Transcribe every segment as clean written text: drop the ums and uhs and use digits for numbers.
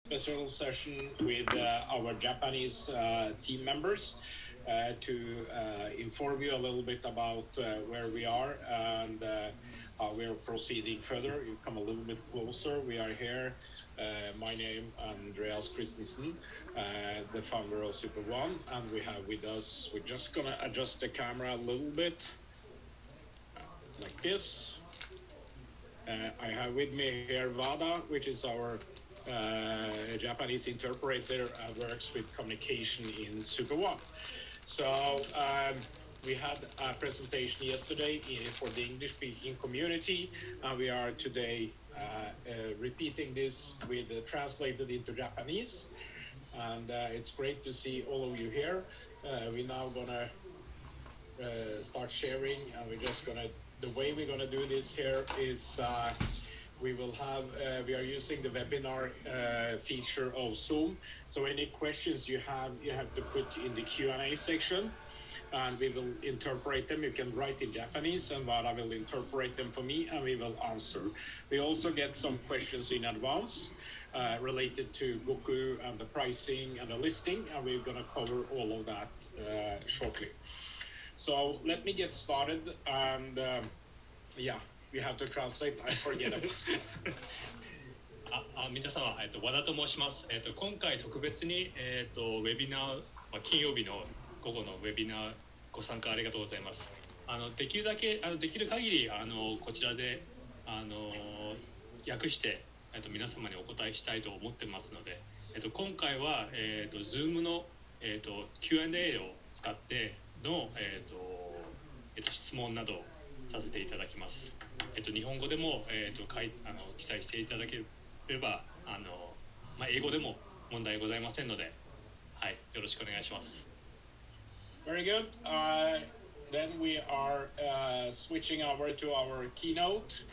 special session with our Japanese team members to inform you a little bit about where we are and how we are proceeding further. You come a little bit closer. We are here. My name Andreas Christensen, the founder of Super One, and we have with us, we're just gonna adjust the camera a little bit like this. I have with me here Wada, which is our Japanese interpreter, works with communication in Super One. So we had a presentation yesterday for the English-speaking community, and we are today repeating this with translated into Japanese. And it's great to see all of you here. We're now gonna start sharing, and we're just gonna, the way we're gonna do this here is we will have, we are using the webinar feature of Zoom. So any questions you have to put in the Q&A section, and we will interpret them. You can write in Japanese, and Vara will interpret them for me, and we will answer. We also get some questions in advance related to Cuckoo and the pricing and the listing, and we're gonna cover all of that shortly. So let me get started, and yeah, we have to translate. I forget about it. 皆様、和田と申します。今回特別に、ウェビナー、金曜日の午後のウェビナーご参加ありがとうございます。できるだけできる限りこちらで訳して皆様にお答えしたいと思ってますので、今回はZoom のQ&A を使っての質問などをさせていただきます。日本語でも記載していただければ英語でも問題ございませんので、はい、よろしくお願いします。Very good. Then we are switching over to our keynote,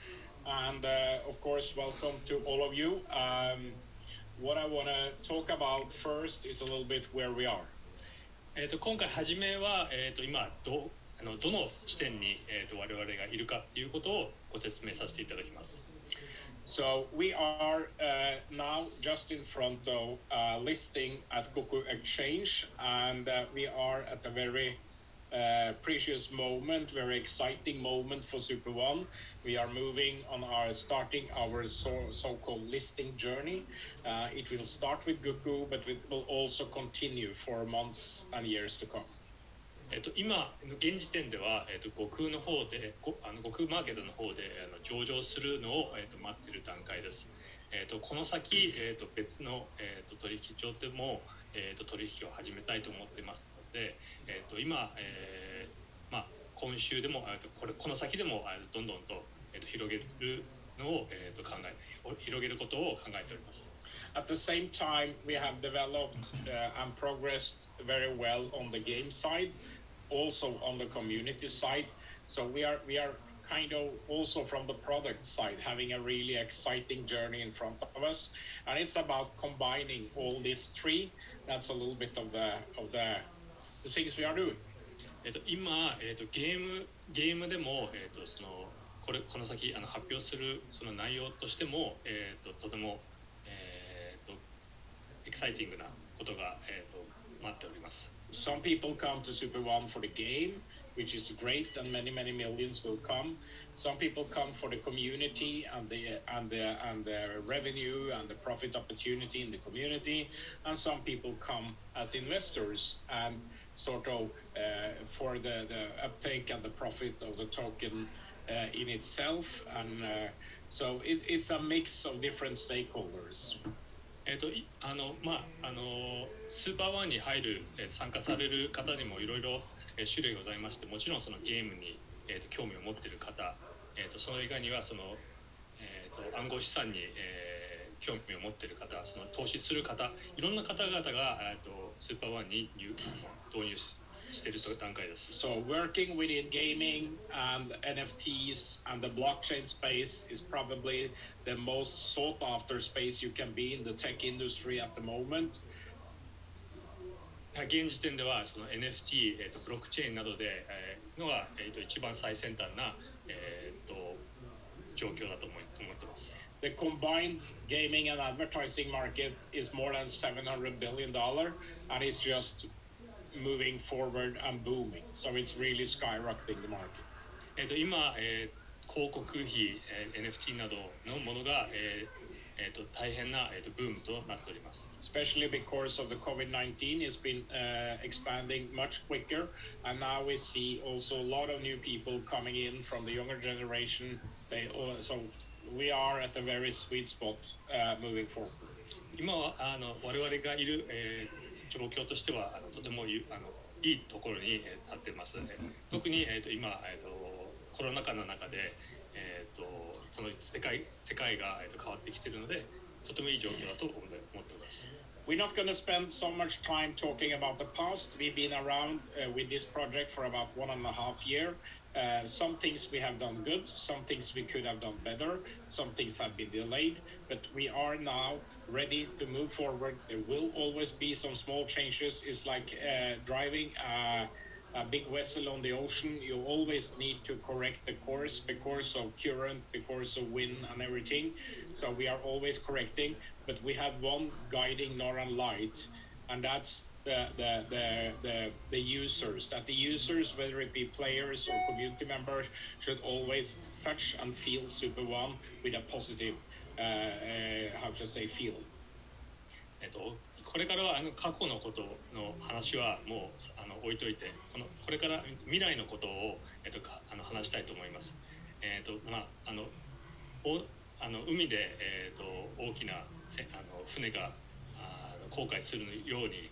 and of course, welcome to all of you. What I want to talk about first is a little bit where we are. 今回初めは今どの地点に我々がいるかっていうことをご説明させていただきます。So we are now just in front of listing at Cuckoo Exchange, and we are at a very precious moment, very exciting moment for Super One. We are moving on starting our so-called listing journey. It will start with Cuckoo, but it will also continue for months and years to come. 今現時点では悟空の方で悟空マーケットの方で上場するのを待っている段階です。この先別の取引所でも取引を始めたいと思っていますので、今今週でもこの先でもどんどんと広げるのを広げることを考えております。At the same time, we have developed and progressed very well on the game side, also on the community side. So we are kind of also from the product side having a really exciting journey in front of us, and it's about combining all these three. That's a little bit of the things we are doing. 今ゲームでもこの先発表するその内容としてもとてもエキサイティングなことが待っております。Some people come to Super One for the game, which is great, and many millions will come. Some people come for the community and the revenue and the profit opportunity in the community, and some people come as investors and sort of for the uptake and the profit of the token in itself, and so it's a mix of different stakeholders. スーパーワンに入る参加される方にもいろいろ種類ございまして、もちろんそのゲームに興味を持っている方、その以外にはその暗号資産に興味を持っている方、その投資する方、いろんな方々がスーパーワンに導入している段階です。So working within gaming and NFTs and the blockchain space is probably the most sought after space you can be in the tech industry at the moment. 現時点ではその NFT、ブロックチェーンなどでのが一番最先端な状況だと思っています。the combined gaming and advertising market is more than $700 billion, and it's just moving forward and booming. So it's really skyrocketing the market. 今、広告費、NFT などのものが、大変な、ブームとなっております。Especially because of the COVID-19, it's been expanding much quicker, and now we see also a lot of new people coming in from the younger generation. So we are at a very sweet spot moving forward. 今は我々がいる、状況としてはとてもいいところに立っています。特に、今、コロナ禍の中で、その世界が変わってきているので、とてもいい状況だと思っています。We're not going to spend so much time talking about the past. We've been around with this project for about 1.5 years. Some things we have done good, some things we could have done better, some things have been delayed, but we are now ready to move forward. There will always be some small changes. It's like driving a big vessel on the ocean. You always need to correct the course because of current, because of wind and everything. So we are always correcting, but we have one guiding northern light, and that's the users. That the users, whether it be players or community members, should always touch and feel Super One with a positive, how to say, feel. これからは過去のことの話はもう置いといて、これから未来のことを、話したいと思います。海で、大きな船が航海するように、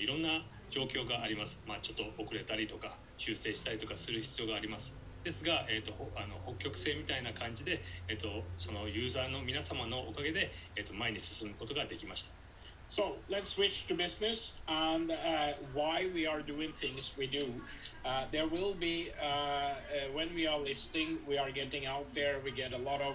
いろんな状況があります。ちょっと遅れたりとか修正したりとかする必要があります。ですが、北極星みたいな感じで、そのユーザーの皆様のおかげで、前に進むことができました。So let's switch to business and why we are doing things we do. There will be, when we are listing, we are getting out there, we get a lot of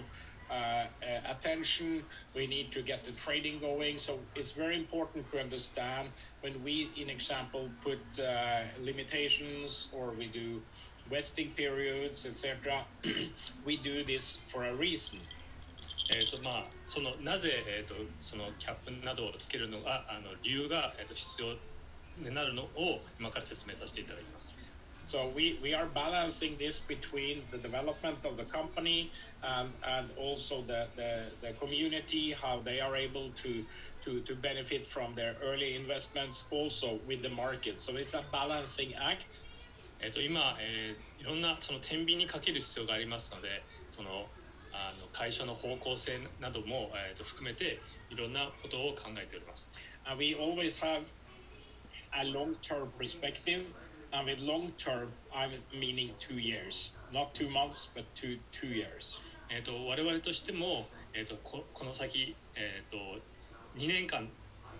attention, we need to get the trading going. So it's very important to understand when we, in example, put limitations or we do vesting periods, etc. We do this for a reason. そのなぜ、そのキャップなどをつけるのが理由が、必要になるのを今から説明させていただきます。So we are balancing this between the development of the company and also the community, how they are able to benefit from their early investments, also with the market. So it's a balancing act. 今、いろんなその天秤にかける必要がありますので、その会社の方向性なども、含めていろんなことを考えております。We always have a long-term perspective, and with long-term, I'm meaning 2 years, not 2 months, but 2 years. 我々としても、この先、2年間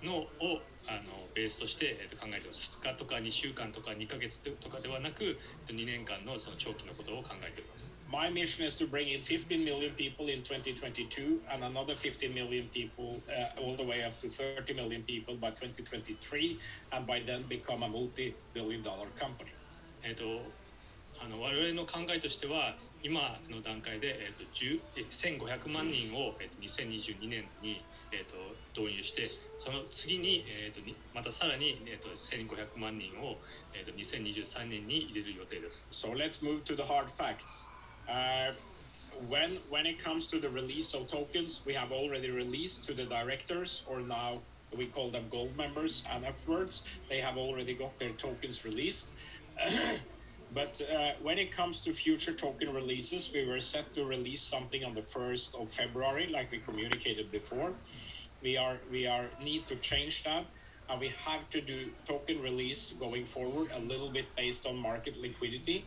のをベースとして考えています。2日とか2週間とか2ヶ月とかではなく、2年間のその長期のことを考えています。My mission is to bring in 15 million people in 2022 and another 15 million people all the way up to 30 million people by 2023 and by then become a multi-billion-dollar company. 我々の考えとしては今の段階で、1500万人を、2022年に、導入して、その次に、またさらに、1500万人を、2023年に入れる予定です。So let's move to the hard facts. When it comes to the release of tokens, we have already released to the directors, or now we call them gold members and upwards. They have already got their tokens released. But when it comes to future token releases, we were set to release something on the 1st of February, like we communicated before. We need to change that, and we have to do token release going forward a little bit based on market liquidity.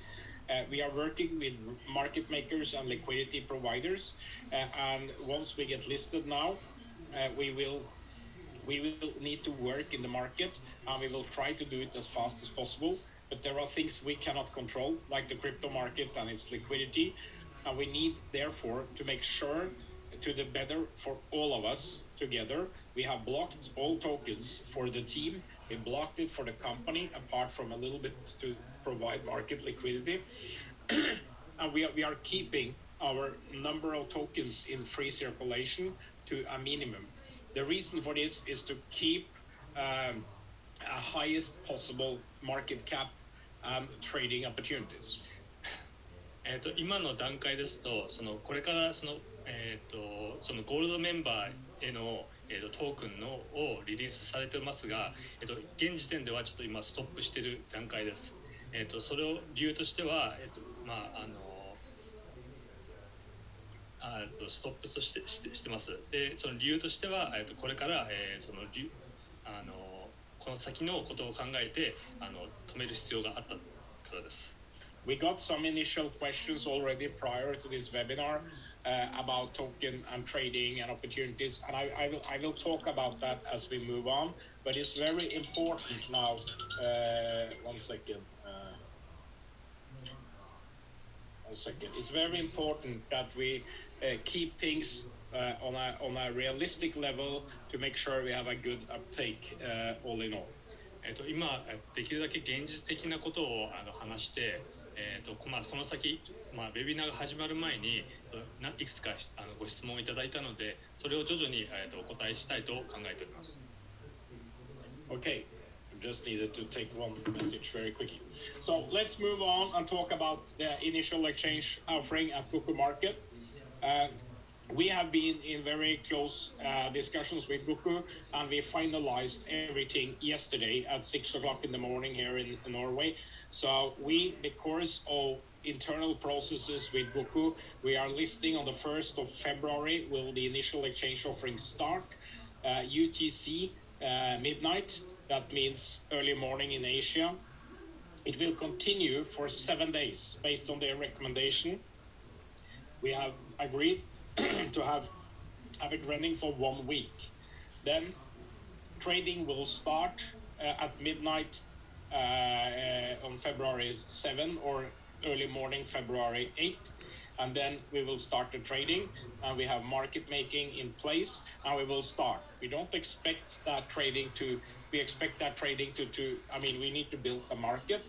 We are working with market makers and liquidity providers, and once we get listed now, we will need to work in the market, and we will try to do it as fast as possible. But there are things we cannot control, like the crypto market and its liquidity, and we need, therefore, to make sure to the better for all of us together. We have blocked all tokens for the team. We blocked it for the company, apart from a little bit to provide market liquidity. And we are keeping our number of tokens in free circulation to a minimum. The reason for this is to keep a highest possible market cap and trading opportunities. 今の段階ですと、これからそのゴールドメンバーへの、トークンのをリリースされてますが、現時点ではちょっと今ストップしている段階です。それを理由としては、ストップとしてます。で、その理由としては、これから、この先のことを考えて止める必要があったからです。We got some initial questions already prior to this webinar about token and trading and opportunities, and I will talk about that as we move on. But it's very important now. One second. It's very important that we keep things on a realistic level to make sure we have a good uptake all in all. 今できるだけ現実的なことを話して、この先、ウェビナーが始まる前にいくつかご質問をいただいたので、それを徐々にお答えしたいと考えております。Okay, just needed to take one message very quickly. So let's move on and talk about the initial exchange offering at Cuckoo Market. We have been in very close discussions with Cuckoo, and we finalized everything yesterday at 6 o'clock in the morning here in Norway. So because of internal processes with Cuckoo, we are listing on the 1st of February will the initial exchange offering start, UTC midnight. That means early morning in Asia. It will continue for 7 days based on their recommendation. We have agreed to have it running for 1 week. Then trading will start at midnight on February 7 or early morning February 8, and then we will start the trading, and we have market making in place, and we will start. We don't expect that trading to we need to build a market,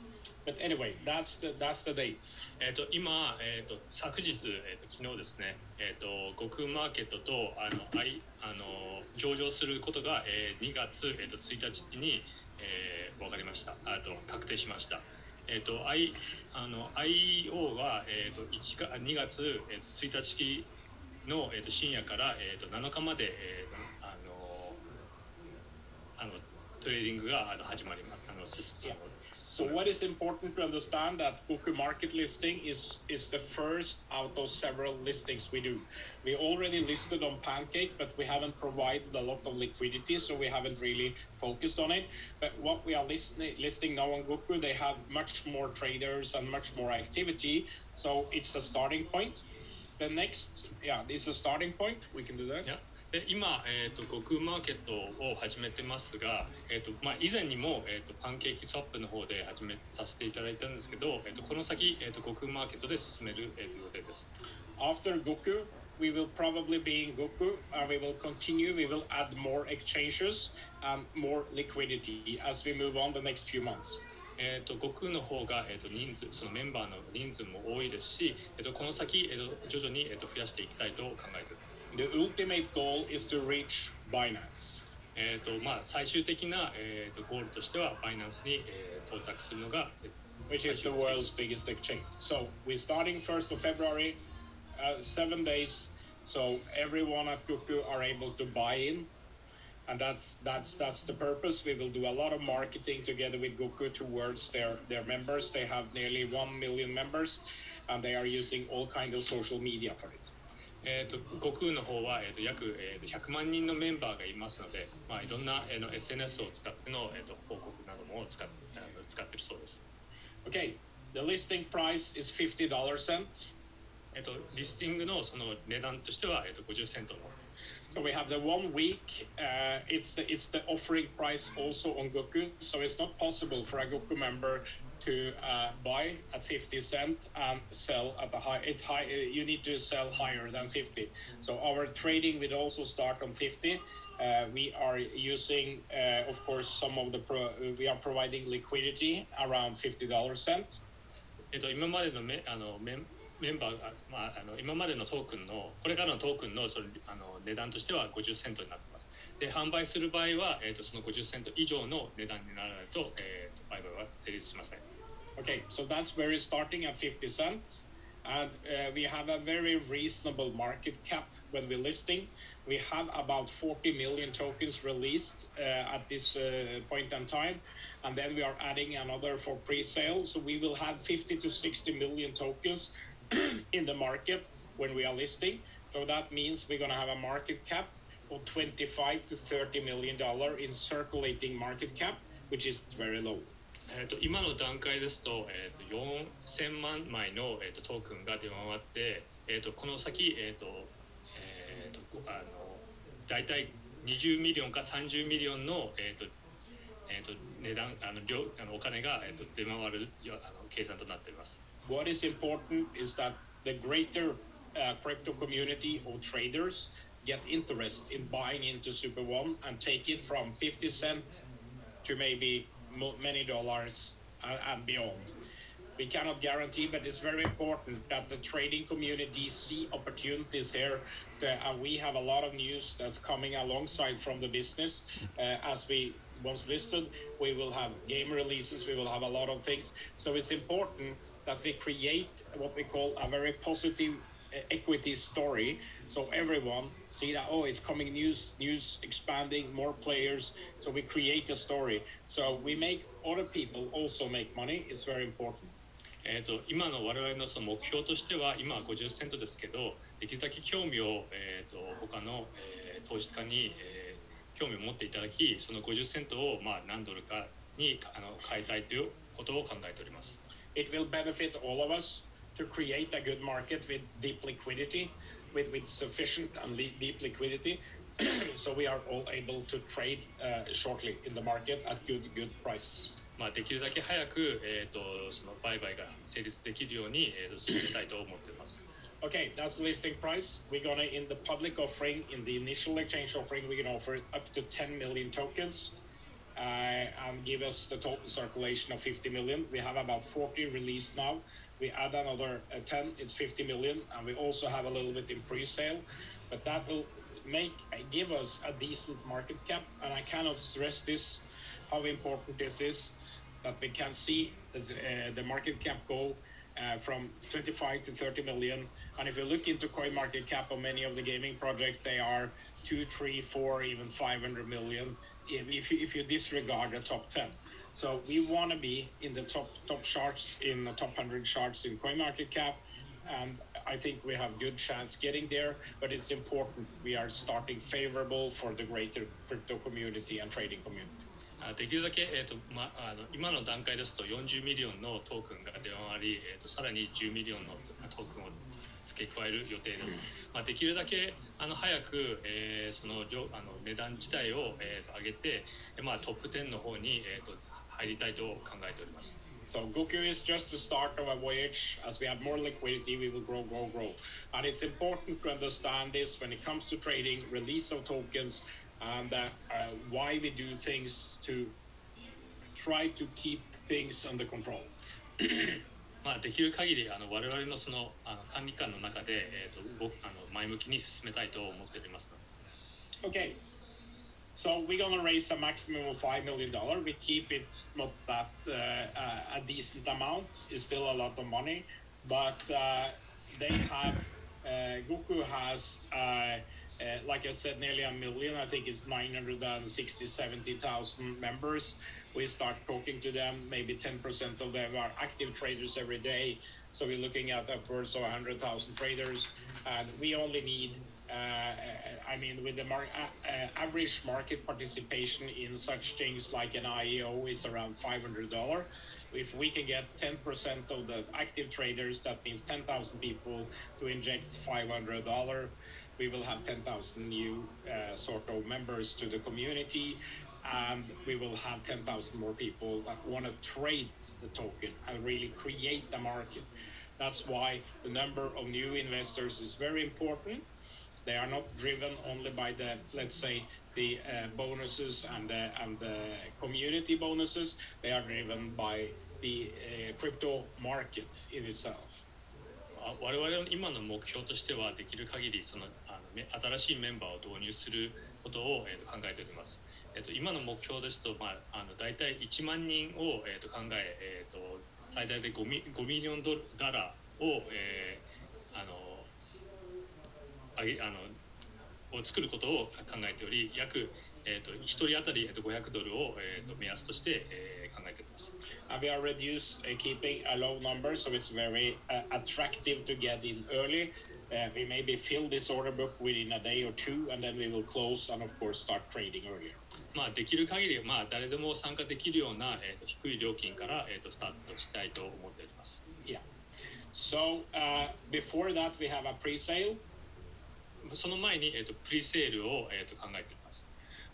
but anyway, that's the dates. 今、昨日、昨日ですね、悟空マーケットと上場することが、2月、1日に、分かりました。確定しました。IO は、2月、1日の、深夜から、7日まで、トレーディングが始まります。So what is important to understand that Cuckoo Market listing is the first out of several listings we do. We already listed on Pancake, but we haven't provided a lot of liquidity, so we haven't really focused on it. But what we are listing now on Cuckoo, they have much more traders and much more activity, so it's a starting point. The next, it's a starting point. We can do that. Yeah. で今、悟空マーケットを始めてますが、以前にも、パンケーキスワップの方で始めさせていただいたんですけど、この先、悟空マーケットで進める、予定です。After Cuckoo, we will probably be in Cuckoo, and we will continue. We will add more exchanges and more liquidity as we move on the next few months. 悟空の方が、そのメンバーの人数も多いですし、この先、徐々に、増やしていきたいと考えています。The ultimate goal is to reach Binance. 最終的な、ゴールとしては、バイナンスに、到達するのが、which is the world's biggest exchange. So we're starting 1st of February, 7 days. So everyone at Cuckoo are able to buy in. And that's the purpose. We will do a lot of marketing together with Cuckoo towards their members. They have nearly 1 million members, and they are using all kinds of social media for it. 悟空の方は、約、100万人のメンバーがいますので、いろんな、SNS を使っての、報告なども使っているそうです。Okay, the listing price is $50 cent. リスティングのその値段としては、50セントの。So we have the 1 week. It's the offering price also on Cuckoo. So it's not possible for a Cuckoo member to buy at 50 cents and sell at the high. It's high. You need to sell higher than 50. So our trading will also start on 50. We are using, of course, we are providing liquidity around $50 cent. 今までのメンバーが、今までのトークンのこれからのトークンの値段としては50セントになってます。で販売する場合は、その50セント以上の値段にならないと、売買は成立しません。Okay, so that's very starting at 50 cents, and we have a very reasonable market cap when we're listing. We have about 40 million tokens released at this point in time, and then we are adding another for pre-sale. So we will have 50 to 60 million tokens in the market when we are listing. So that means we're going to have a market cap of $25 to $30 million in circulating market cap, which is very low. 今の段階ですと、4000万枚の、トークンが出回って、この先、だいたい20ミリオンか30ミリオンの、値段お金が、出回る計算となっています。What is important is that the greater crypto community of traders get interest in buying into Super One and take it from 50 cents to maybe many dollars and beyond. We cannot guarantee, but it's very important that the trading community see opportunities here. We have a lot of news that's coming alongside from the business. As we once listed, we will have game releases, we will have a lot of things. So it's important that we create what we call a very positive equity story, so everyone see that, oh, it's coming news expanding, more players, so we create a story, so we make other people also make money. It's very important. 今の我々のその目標としては今は50セントですけど、できるだけ興味を、他の、投資家に、興味を持っていただき、その50セントを、何ドルかに変えたいということを考えております。It will benefit all of us to create a good market with deep liquidity, with sufficient and deep liquidity, so we are all able to trade shortly in the market at good prices. できるだけ早く、その売買が成立できるように、進めたいと思っています。Okay, that's the listing price. We're gonna, in the public offering, in the initial exchange offering, we can offer up to 10 million tokens. And give us the total circulation of 50 million. We have about 40 released now. We add another 10, it's 50 million, and we also have a little bit in pre-sale, but that will give us a decent market cap. And I cannot stress this, how important this is, that we can see the market cap go from 25 to 30 million. And if you look into coin market cap of many of the gaming projects, they are 2, 3, 4, even 500 million. If you disregard the top 10. So we want to be in the top charts, in the top 100 charts in coin market cap, and I think we have good chance getting there, but it's important we are starting favorable for the greater crypto community and trading community. できるだけ、今の段階ですと40ミリオンのトークンが出回り、さらに10ミリオンのトークンを付け加える予定です。できるだけ早く、その値段自体を、上げて、トップ10の方に、入りたいと考えております。So Cuckoo is just the start of a voyage. As we have more liquidity, we will grow. And it's important to understand this when it comes to trading, release of tokens, and why we do things to try to keep things under control. できる限り我々のその管理官の中で、前向きに進めたいと思っております。Okay, so we're gonna raise a maximum of $5 million. We keep it not that a decent amount. It's still a lot of money, but they have Cuckoo has like I said, nearly a million. I think it's 970,000 members. We start talking to them. Maybe 10% of them are active traders every day. So we're looking at upwards of 100,000 traders, and we only need. With the average market participation in such things like an IEO is around $500. If we can get 10% of the active traders, that means 10,000 people to inject $500. We will have 10,000 new sort of members to the community, and we will have 10,000 more people that want to trade the token and really create the market. That's why the number of new investors is very important. They are not driven only by the, let's say, the bonuses and the community bonuses. They are driven by the crypto market in itself. 我々の今の目標としてはできる限り新しいメンバーを導入することを、考えております。今の目標ですと、大体1万人を、考え、最大で5ミリオンドルを、を作ることを考えており、約1人当たり500ドルを、目安として、考えております。We are keeping a low number, so it's very attractive to get in early. We maybe fill this order book within a day or two, and then we will close and of course start trading earlier. できる限り、誰でも参加できるような、低い料金から、スタートしたいと思っております。Yeah. So before that, we have a pre-sale. その前に、プリセールを、考えております。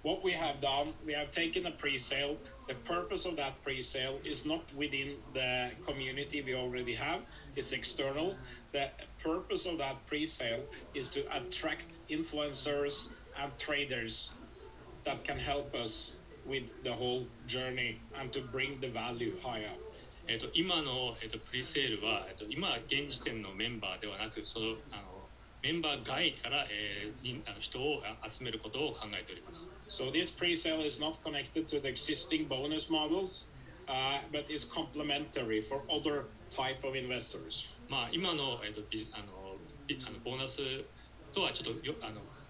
What we have done, we have taken a pre-sale. The purpose of that pre-sale is not within the community we already have. It's external. The purpose of that pre-sale is to attract influencers and traders that can help us with the whole journey and to bring the value higher. 今の、プリセールは、今現時点のメンバーではなく、メンバー外から、人を集めることを考えております。So this pre-sale is not connected to the existing bonus models, but is complementary for other type of investors. 今の、ボーナスとはちょっと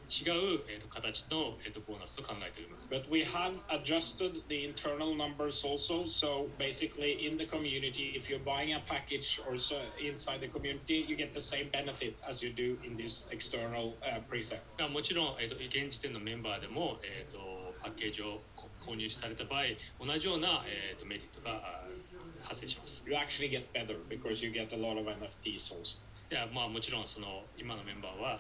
違う、形の、ボーナスと考えております。But we have adjusted the internal numbers also. So basically, in the community, if you're buying a package or so inside the community, you get the same benefit as you do in this external pre-sale. もちろん、現時点のメンバーでも、パッケージを購入された場合、同じような、メリットが発生します。You actually get better because you get a lot of NFTs also. もちろん今のメンバーは、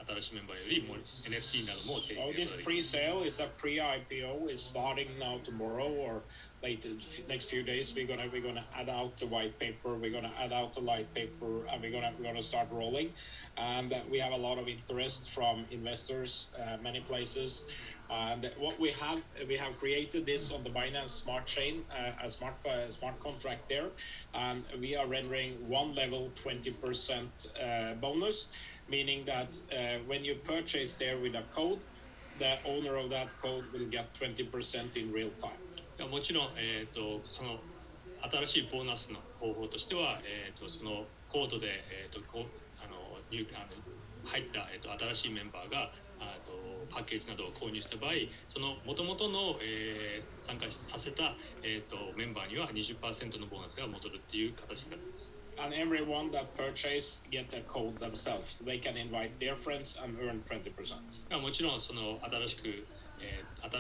新しいメンバーよりも NFT なども提供できます。This pre-sale is a pre-IPO. It's starting now tomorrow or later next few days. We're gonna add out the white paper. We're gonna add out the light paper, and we're gonna start rolling. And we have a lot of interest from investors, many places. And what we have created this on the Binance Smart Chain, a smart contract there, and we are rendering one level 20% bonus. Meaning that when you purchase there with a code, the owner of that code will get 20% in real time. もちろん、その新しいボーナスの方法としては、そのコードで、入った、新しいメンバーがパッケージなどを購入した場合、その元々の、参加させた、メンバーには 20% のボーナスが戻るっていう形になっています。And everyone that purchase get the code themselves. They can invite their friends and earn 20%. もちろんその新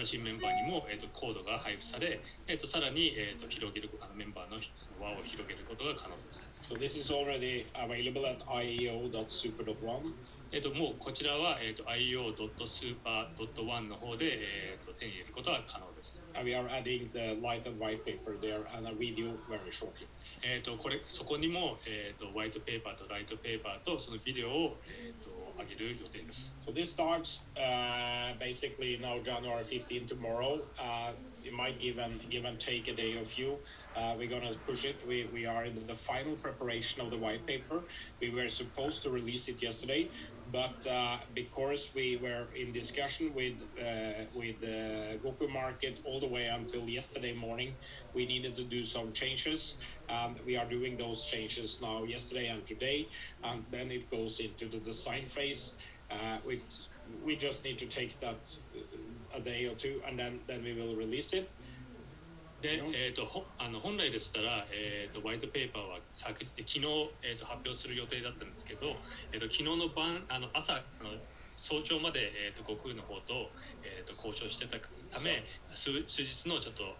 しいメンバーにも、コードが配布され、さらに、広げるメンバーの輪を広げることが可能です。So this is already available at ieo.super.one. もうこちらは、ieo.super.one の方で、手に入れることは可能です。And we are adding the light and white paper there and a video very shortly. そこにも、ホワイトペーパーとライトペーパーとそのビデオを、上げる予定です。So this starts basically now January 15 tomorrow. It might give and take a day or few. We're going to push it. We are in the final preparation of the white paper. We were supposed to release it yesterday, but because we were in discussion with Cuckoo market all the way until yesterday morning, we needed to do some changes. We are doing those changes now yesterday and today, and then it goes into the design phase. We just need to take that a day or two, and then we will release it. で、本来でしたら、ホワイトペーパーは昨日、発表する予定だったんですけど、昨日の朝早朝まで、Cuckooの方と、交渉してたため、数日のちょっと、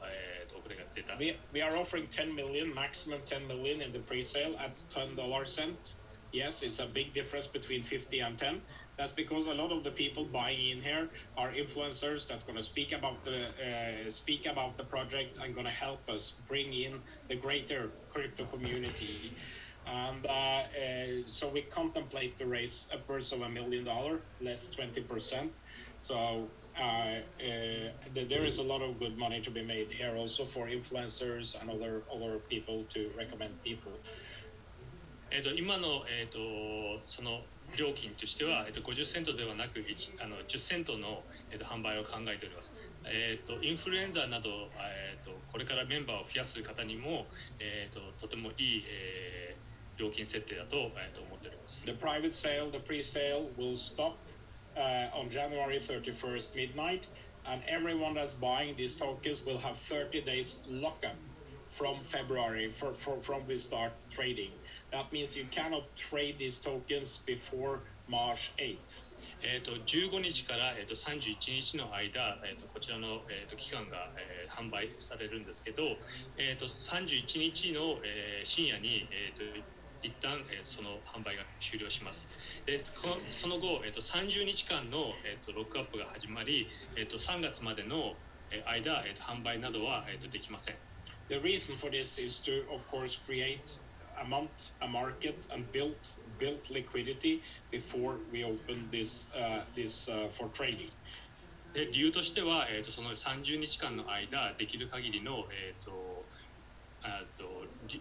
遅れが出た。We are offering 10 million, maximum 10 million in the pre-sale at $10 cent. Yes, it's a big difference between 50 and 10. That's because a lot of the people buying in here are influencers that's going to speak about the project and going to help us bring in the greater crypto community. And so we contemplate the raise upwards of $1 million, less 20%. So there is a lot of good money to be made here also for influencers and other people to recommend people. 今の、その料金としては、50セントではなく10セントの、販売を考えております。インフルエンザなど、これからメンバーを増やす方にも、とてもいい、料金設定だと、思っております。The private sale, the pre-sale will stop on January 31st midnight, and everyone that's buying these tokens will have 30 days lockup from February from we start trading. That means you cannot trade these tokens before March 8th. 15日から、31日の間、こちらの、期間が、販売されるんですけど、31日の、深夜に、一旦、その販売が終了します。で、その後、30日間の、ロックアップが始まり、3月までの間、販売などは、できません。The reason for this is to, of course, create a market and build liquidity before we open this for trading. で、理由としては、その30日間の間できる限りの、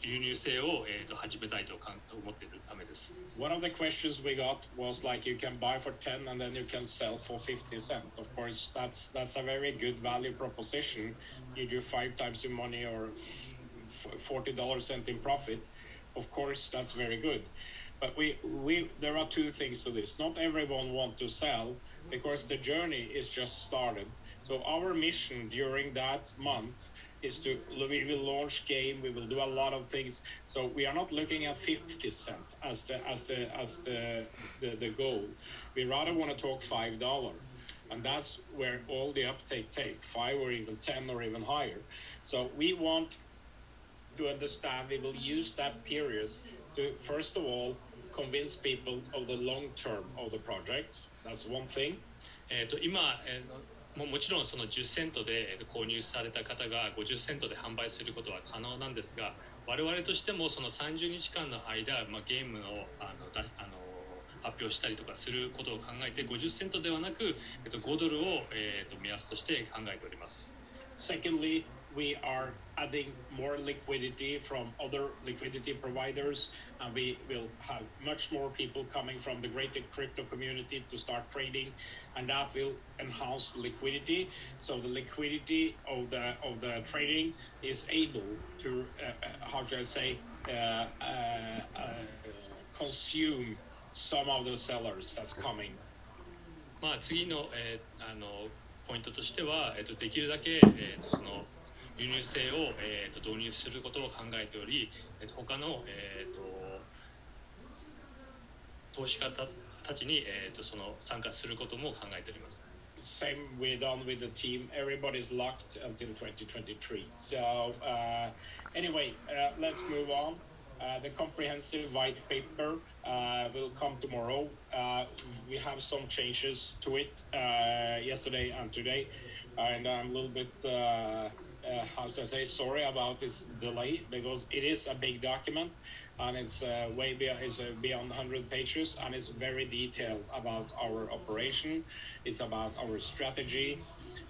流入性を、始めたいと思っているためです。One of the questions we got was like you can buy for 10 and then you can sell for 50 cents. Of course, that's a very good value proposition. You do 5 times your money or $40 in profit. Of course, that's very good. But there are two things to this. Not everyone wants to sell because the journey is just started. So our mission during that month is we will launch game, we will do a lot of things. So we are not looking at 50 cents as the goal. We rather want to talk $5. And that's where all the uptake take, 5 or even 10 or even higher. So we want to understand we will use that period to, first of all, convince people of the long term of the project. That's one thing. 今、もちろんその10セントで購入された方が50セントで販売することは可能なんですが、我々としてもその30日間の間、ゲームを発表したりとかすることを考えて50セントではなく5ドルを目安として考えております。Secondly, we are adding more liquidity from other liquidity providers, and we will have much more people coming from the greater crypto community to start trading, and that will enhance liquidity. So the liquidity of the trading is able to how should I say consume some of the sellers that's coming. 次の、ポイントとしては、できるだけ、その流入性を、導入することを考えており、他の、投資家たちに、その参加することも考えております。Same we done with the team. Everybody's locked until 2023. So anyway, let's move on. The comprehensive white paper will come tomorrow. We have some changes to it yesterday and today, and I'm a little bit how to say sorry about this delay because it is a big document and it's way beyond 100 pages, and it's very detailed about our operation. It's about our strategy.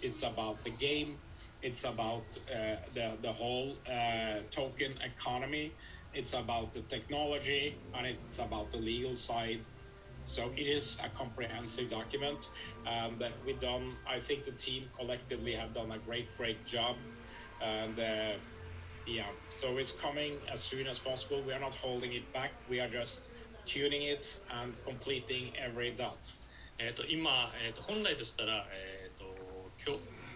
It's about the game. It's about the whole token economy. It's about the technology, and it's about the legal side. So it is a comprehensive document, and I think the team collectively have done a great job. And so it's coming as soon as possible. We are not holding it back. We are just tuning it and completing every dot. 今、本来でしたら、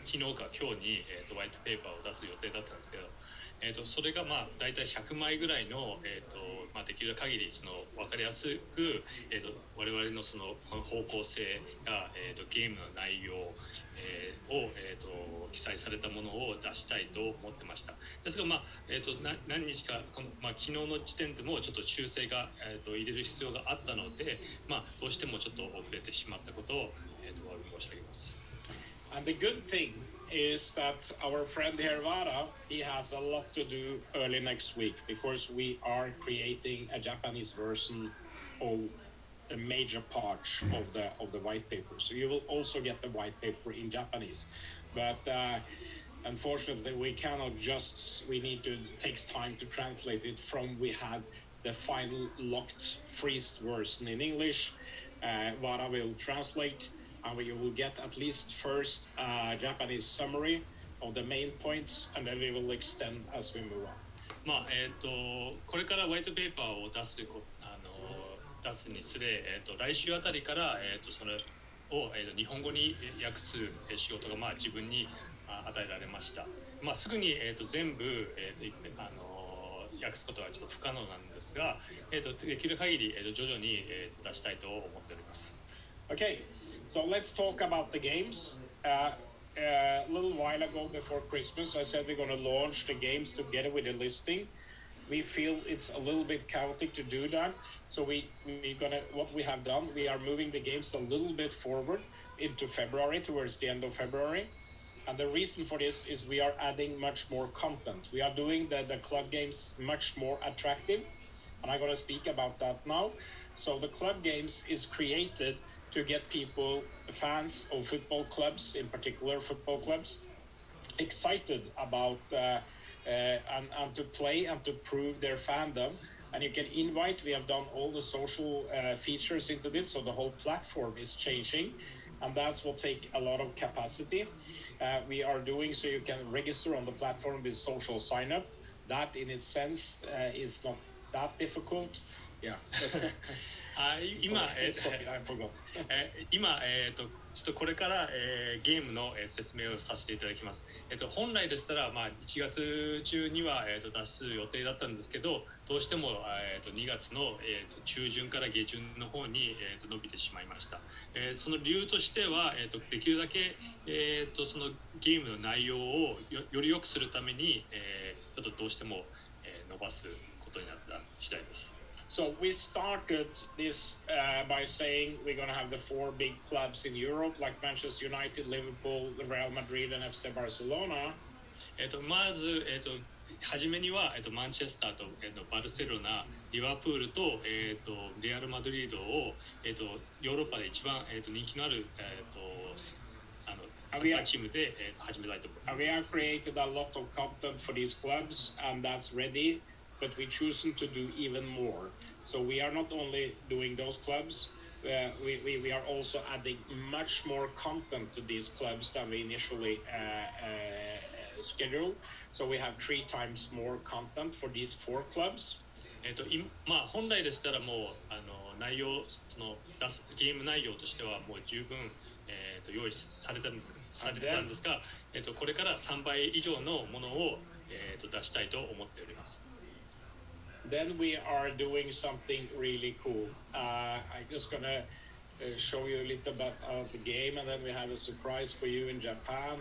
昨日か今日に、ホワイトペーパーを出す予定だったんですけど、それがだいたい100枚ぐらいの、できる限りその分かりやすく、我々のそのこの方向性や、ゲームの内容、を、記載されたものを出したいと思ってました。ですが、何日か昨日の時点でもちょっと修正が、入れる必要があったので、どうしてもちょっと遅れてしまったことを、お詫び申し上げます。And the good thing is that our friend Hervara, he has a lot to do early next week because we are creating a Japanese version of a major part of the white paper. So you will also get the white paper in Japanese, but unfortunately we cannot we need to takes time to translate it from we had the final locked freeze version in English. What I will translate, and you will get at least first Japanese summary of the main points, and then we will extend as we move on. これからホワイトペーパーを出すにつれ、来週あたりから、それを、日本語に訳す仕事が、自分に与えられました。すぐに、全部、訳すことはちょっと不可能なんですが、できる限り、徐々に、出したいと思っております。Okay, so let's talk about the games. A little while ago before Christmas, I said we're going to launch the games together with the listing. We feel it's a little bit chaotic to do that. So what we have done, we are moving the games a little bit forward into February, towards the end of February. And the reason for this is we are adding much more content. We are doing the club games much more attractive. And I'm going to speak about that now. So the club games is created to get people, fans of football clubs, in particular football clubs, excited about and to play and to prove their fandom. And you can invite, we have done all the social features into this, so the whole platform is changing, and that's what take a lot of capacity. We are doing so you can register on the platform with social sign up. That in its sense is not that difficult. Yeah.今、Sorry, I forgot. 今、ちょっとこれから、ゲームの、説明をさせていただきます。本来でしたら、1月中には、出す予定だったんですけど、どうしても、2月の、中旬から下旬の方に、伸びてしまいました。その理由としては、できるだけ、そのゲームの内容を より良くするために、ちょっとどうしても、伸ばすことになった次第です。So we started this by saying we're going to have the 4 big clubs in Europe, like Manchester United, Liverpool, Real Madrid, and FC Barcelona. まず、初めには、マンチェスターと、バルセロナ、リバプールと、レアル・マドリードを、ヨーロッパで一番、人気のある、サッカーチームで、始めたいと思います。We have created a lot of content for these clubs, and that's ready. But we chosen to do even more. So we are not only doing those clubs, we are also adding much more content to these clubs than we initially scheduled. So we have 3 times more content for these 4 clubs. 本来でしたらもう内容出すゲーム内容としてはもう十分、用意されてたんですが、これから3倍以上のものを、出したいと思っております。Then we are doing something really cool. I'm just gonna show you a little bit of the game, and then we have a surprise for you in Japan.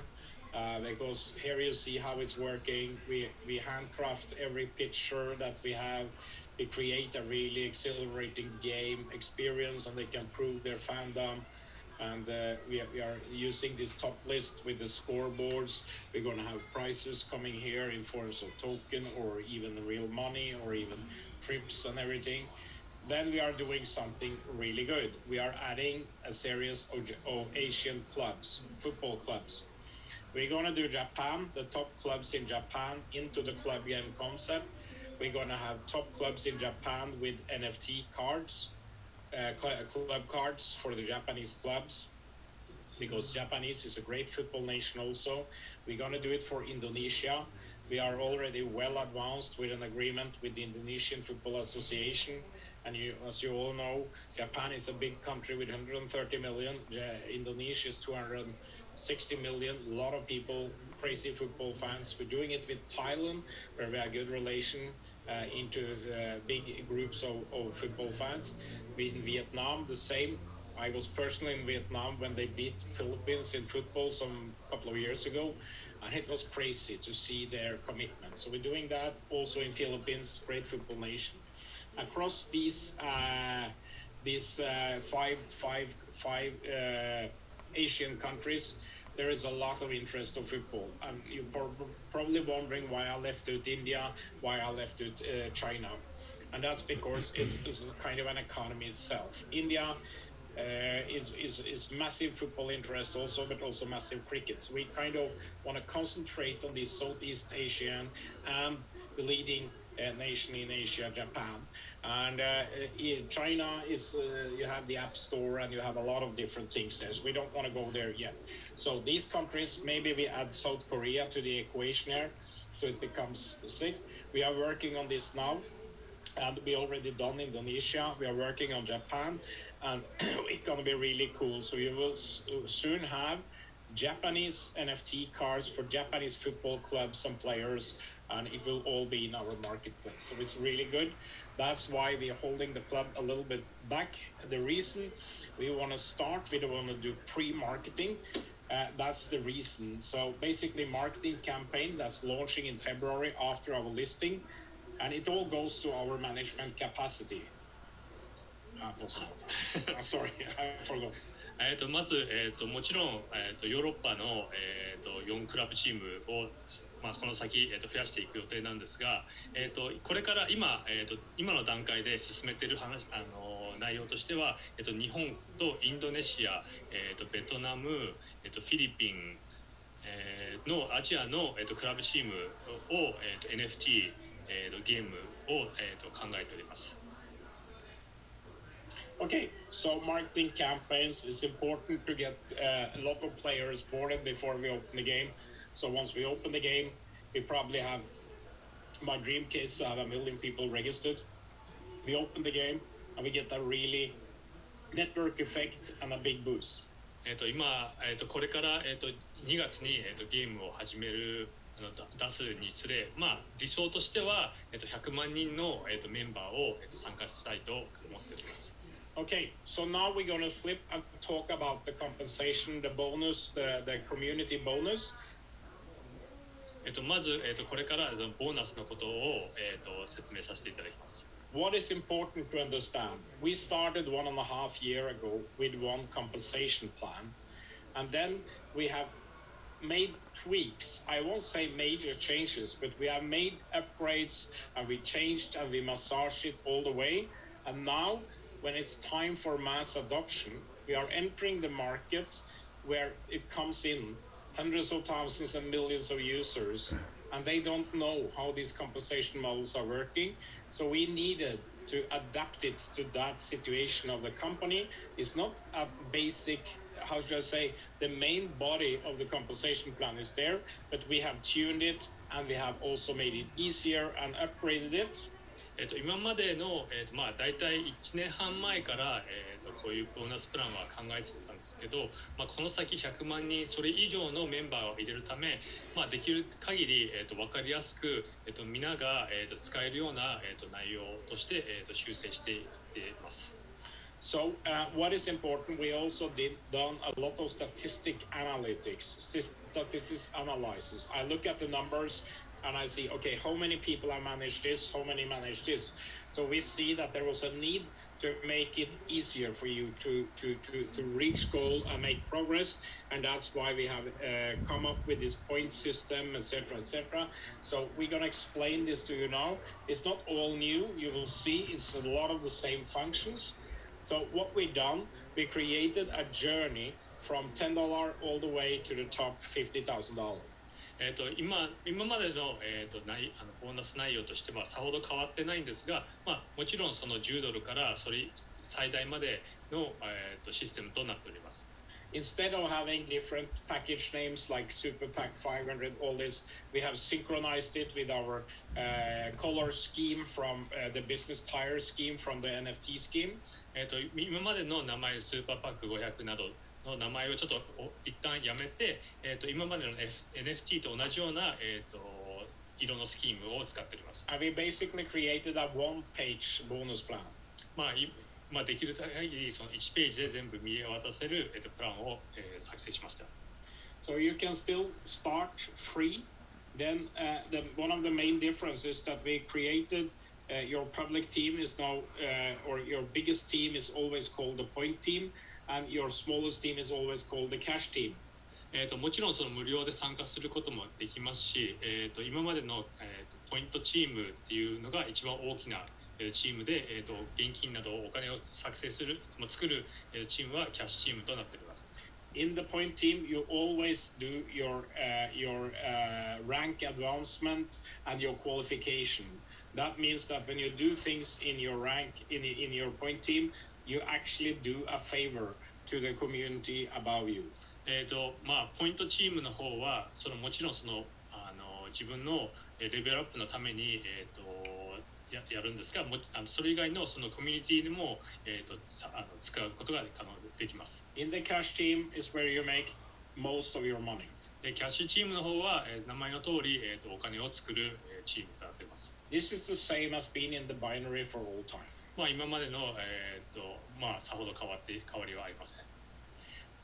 Because here you see how it's working. We handcraft every picture that we have. We create a really exhilarating game experience, and they can prove their fandom. And we are using this top list with the scoreboards. We're going to have prizes coming here in forms of token or even real money or even trips and everything. Then we are doing something really good. We are adding a series of Asian clubs, football clubs. We're going to do Japan, the top clubs in Japan, into the club game concept. We're going to have top clubs in Japan with NFT cards. Club cards for the Japanese clubs, because Japanese is a great football nation also. We're going to do it for Indonesia. We are already well advanced with an agreement with the Indonesian Football Association. And as you all know, Japan is a big country with 130 million. Indonesia is 260 million. A lot of people, crazy football fans. We're doing it with Thailand, where we have a good relation into big groups of football fans. In Vietnam, the same. I was personally in Vietnam when they beat Philippines in football some couple of years ago, and it was crazy to see their commitment. So we're doing that also in Philippines, great football nation. Across these five Asian countries, there is a lot of interest of football. And you're probably wondering why I left out India, why I left out China. And that's because it's kind of an economy itself. India is massive football interest also, but also massive cricket. So we kind of want to concentrate on this Southeast Asian and the leading nation in Asia, Japan. And in China is you have the App Store and you have a lot of different things there. So we don't want to go there yet. So these countries, maybe we add South Korea to the equation here, so it becomes 6. We are working on this now, and we already done Indonesia. We are working on Japan, and it's gonna be really cool. So you will soon have Japanese NFT cards for Japanese football clubs and players, and it will all be in our marketplace. So it's really good. That's why we are holding the club a little bit back. The reason we want to start, we don't want to do pre-marketing. That's the reason. So basically marketing campaign that's launching in February after our listing, and it all goes to our management capacity. Sorry, I forgot. まず、もちろん、ヨーロッパの、4クラブチームを、この先、増やしていく予定なんですが、これから今の段階で進めている内容としては、日本とインドネシア、ベトナム、フィリピン、のアジアの、クラブチームを、NFT、ゲームを、考えております。Okay, so marketing campaigns is important to get a lot of players boarded before we open the game. So once we open the game, we probably have, my dream case to have 1 million people registered. We open the game and we get a really network effect and a big boost. 今、これから、2月に、ゲームを始める出すにつれ、理想としては、100万人の、メンバーを、参加したいと思っております。Okay, so now we're going to flip and talk about the compensation, the bonus, the community bonus. まず、これからボーナスのことを、説明させていただきます。What is important to understand? We started 1.5 years ago with one compensation plan, and then we have made tweaks. I won't say major changes, but we have made upgrades and we changed and we massaged it all the way. And now, when it's time for mass adoption, we are entering the market where it comes in hundreds of thousands and millions of users, and they don't know how these compensation models are working. So we needed to adapt it to that situation of the company. It's not a basic, how should I say, the main body of the compensation plan is there, but we have tuned it and we have also made it easier and upgraded it. 今までの、大体1年半前から、こういうボーナスプランは考えてたんですけど、この先100万人それ以上のメンバーを入れるため、できる限り、分かりやすく、皆が、使えるような、内容として、修正していっています。So what is important, we also done a lot of statistics analysis. I look at the numbers and I see, okay, how many people have managed this, how many managed this. So we see that there was a need to make it easier for you to reach goal and make progress, and that's why we have come up with this point system, etc., etc. So we're going to explain this to you now. It's not all new. You will see it's a lot of the same functions. So what we done, we created a journey from $10 all the way to the top $50,000. 今までの、ボーナス内容としてはさほど変わってないんですが、もちろんその10ドルからそれ最大までの、システムとなっております。Instead of having different package names like Super Pack 500, all this, we have synchronized it with our color scheme from the business tire scheme from the NFT scheme. 今までの名前スーパーパック500などの名前をちょっと一旦やめて、今までの NFT と同じような、色のスキームを使っております。And we basically created a one-page bonus plan. できる限りその1ページで全部見渡せる、プランを、作成しました。So you can still start free. Then one of the main differences that we created, your public team is now, or your biggest team is always called the point team. And your smallest team is always called the cash team. もちろんその無料で参加することもできますし、今までの、ポイントチームっていうのが一番大きなチームで、現金などお金を作るチームはキャッシュチームとなっております。In the point team, you always do your rank advancement and your qualification. That means that when you do things in your rank, in your point team, you actually do a favor to the community above you. ポイントチームの方はもちろん自分のレベルアップのために、やるんですが、それ以外のコミュニティでも、使うことが可能できます。In the cash team is where you make most of your money. でキャッシュチームの方は、名前の通り、お金を作る、チームとなっています。This is the same as being in the binary for all time. 今までの、さほど変わりはありません。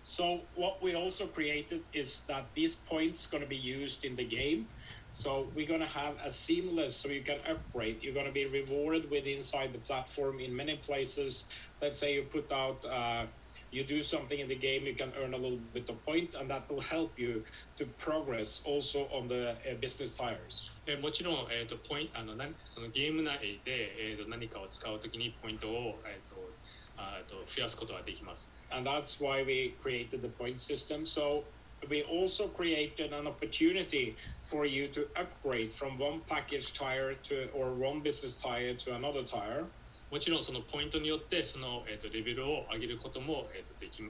So what we also created is that these points going to be used in the game. So we're going to have a seamless, so you can upgrade. You're going to be rewarded with inside the platform in many places. Let's say you put out, you do something in the game, you can earn a little bit of point, and that will help you to progress also on the business tires. もちろん、ゲーム内で、何かを使うときにポイントを、増やすことができます。And that's why we created the point system. So we also created an opportunity for you to upgrade from one package tire to or one business tire to another tire. もちろんポイントによってレベルを上げることも、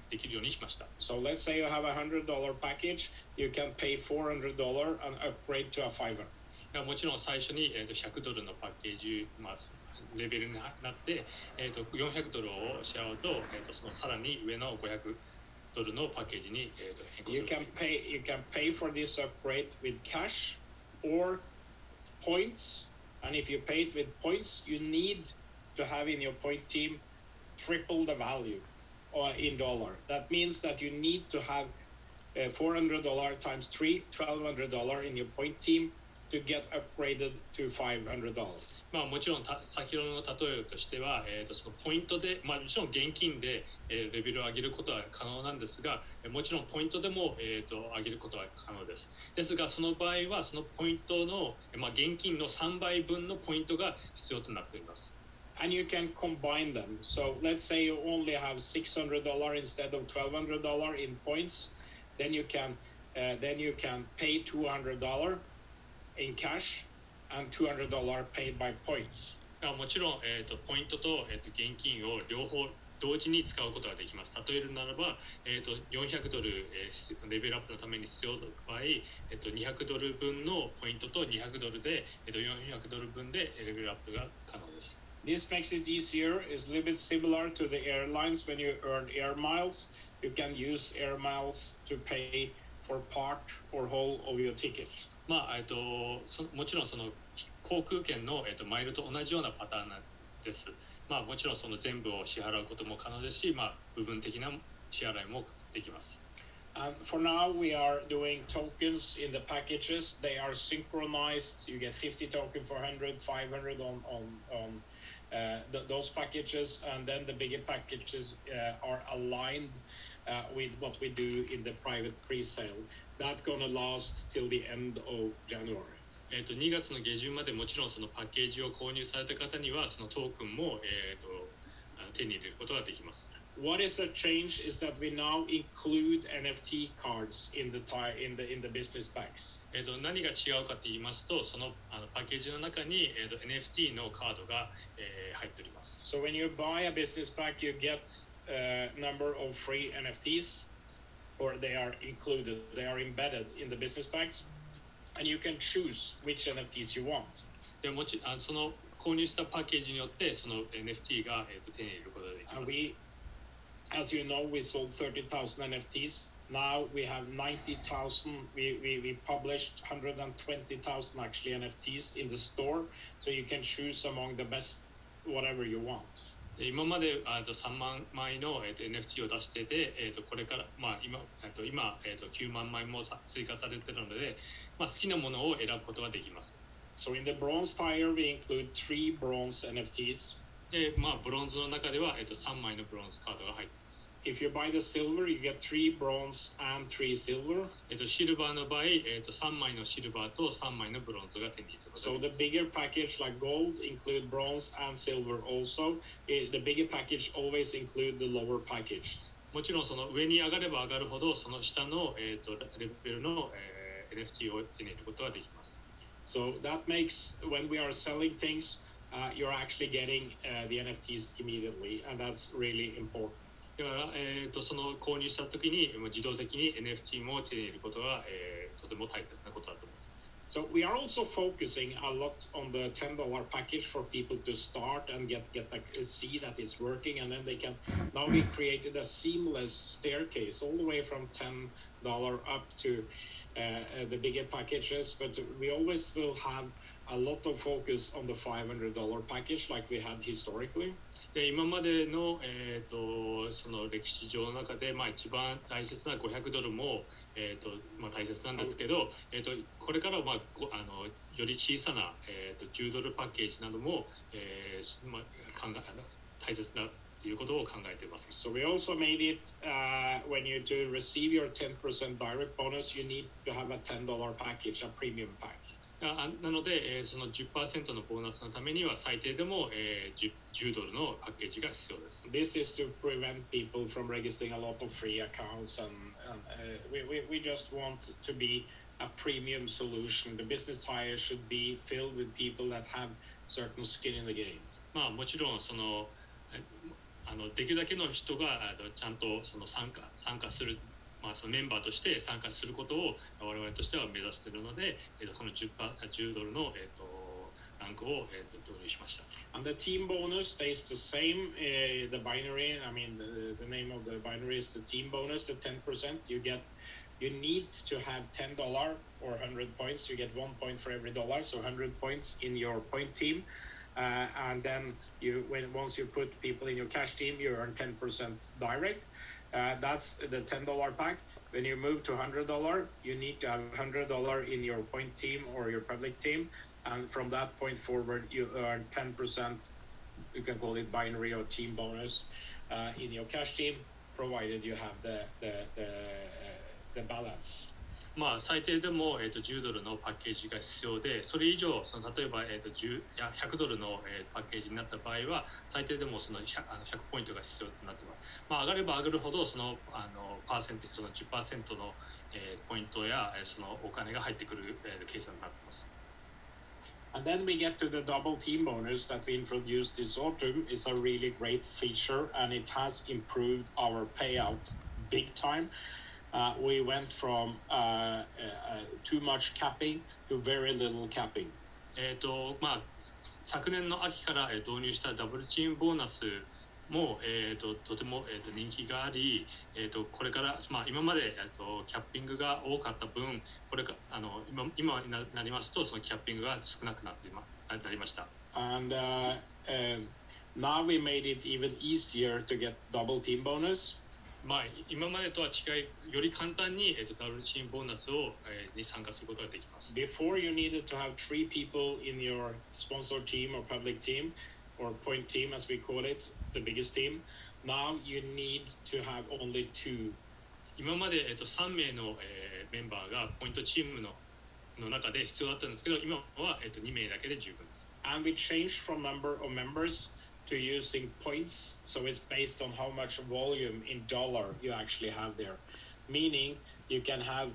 できるようにしました。So let's say you have a $100 package, you can pay $400 and upgrade to a $500. もちろん最初に$100のパッケージ、レベルになって$400を支払うと、さらに上の$500のパッケージに変更する。You can pay for this upgrade with cash or points, and if you pay it with points, you need to have in your point team triple the value in dollar. That means that you need to have $400 times 3, $1,200 in your point team to get upgraded to $500. もちろん先ほどの例えとしては、ポイントで、もちろん現金で、レベルを上げることは可能なんですが、もちろんポイントでも、上げることは可能です。ですが、その場合はそのポイントの、現金の3倍分のポイントが必要となっています。And you can combine them. So let's say you only have $600 instead of $1,200 in points. Then you can pay $200 in cash and $200 paid by points. もちろん、ポイントと、現金を両方同時に使うことができます。例えるならば、$400、レベルアップのために必要な場合、$200分のポイントと$200で、$400分でレベルアップが可能です。This makes it easier. It's a little bit similar to the airlines when you earn air miles. You can use air miles to pay for part or whole of your ticket. もちろん航空券の、マイルと同じようなパターンです。もちろん全部を支払うことも可能ですし、部分的な支払いもできます。And for now, we are doing tokens in the packages. They are synchronized. You get 50 tokens for 100, 500 on those packages, and then the bigger packages are aligned with what we do in the private pre-sale. That's going to last till the end of January. 2月の下旬までもちろんパッケージを購入された方にはそのトークンも、手に入れることができます。What is a change is that we now include NFT cards in the business packs. 何が違うかと言いますと、パッケージの中に、NFT のカードが、入っております。So when you buy a business pack, you get a number of free NFTs, or they are included. They are embedded in the business packs, and you can choose which NFTs you want. でもその購入したパッケージによってその NFT が、手に入れることができます。As you know, we sold 30,000 NFTs. Now we have 90,000. We published 120,000 actually NFTs in the store, so you can choose among the best whatever you want. 今まで3万枚の NFT を出していて、これから今9万枚も追加されているので、好きなものを選ぶことができます。So in the bronze tier, we include 3 bronze NFTs. で、ブロンズの中では3枚のブロンズカードが入っています。If you buy the silver, you get 3 bronze and 3 silver. シルバーの場合、3枚のシルバーと3枚のブロンズが手に入れることができます。So the bigger package like gold include bronze and silver also. The bigger package always include the lower package. もちろんその上に上がれば上がるほどその下の、レベルの、NFT を手に入れることができます。So that makes when we are selling things, you're actually getting the NFTs immediately, and that's really important. だから、その購入したときに自動的に NFT も手に入れることが、とても大切なことだと思います。So we are also focusing a lot on the $10 package for people to start and get see that it's working, and then they can. Now we created a seamless staircase all the way from $10 up to the bigger packages, but we always will have a lot of focus on the $500 package like we had historically. で今までの、その歴史上の中で、一番大切な$500も、大切なんですけど、これからは、より小さな、$10パッケージなども、大切だということを考えています。So we also made it when you to receive your 10% direct bonus, you need to have a $10 package, a premium pack. なので、その 10% のボーナスのためには最低でも、$10のパッケージが必要です。This is to prevent people from registering a lot of free accounts, and we just want to be a premium solution. The business tier should be filled with people that have certain skin in the game. もちろんそのできるだけの人がちゃんとその参加する。そのメンバーとして参加することを我々としては目指しているので、その$10の、ランクを、導入しました。And the team bonus stays the same. The binary, I mean, the name of the binary is the team bonus, the 10%. You need to have $10 or 100 points. You get 1 point for every dollar, so 100 points in your point team. And then once you put people in your cash team, you earn 10% direct. That's the $10 pack. When you move to $100, you need to have $100 in your point team or your public team, and from that point forward, you earn 10%. You can call it binary or team bonus in your cash team, provided you have the balance. 最低でも、$10のパッケージが必要で、それ以上その例えば、$100の、パッケージになった場合は最低でもその 100ポイントが必要となっています。上がれば上がるほどそのパーセンテージその 10% の、ポイントやそのお金が入ってくる、ケースになっています。And then we get to the double team bonus that we introduced this autumn. It's a really great feature, and it has improved our payout big time. We went from too much capping to very little capping. 昨年の秋から導入したダブルチームボーナスも、とても、人気があり、これから、今まで、キャッピングが多かった分、これか今になりますとそのキャッピングが少なくなりました。And now we made it even easier to get double team bonus. 今までとは違い、より簡単に、ダブルチームボーナスを、に参加することができます。Before you needed to have 3 people in your sponsor team or public team or point team as we call it, the biggest team. Now you need to have only 2. 今まで、3名の、メンバーがポイントチームの中で必要だったんですけど、今は、2名だけで十分です。And we changed from number of members to using points, so it's based on how much volume in dollar you actually have there. Meaning you can have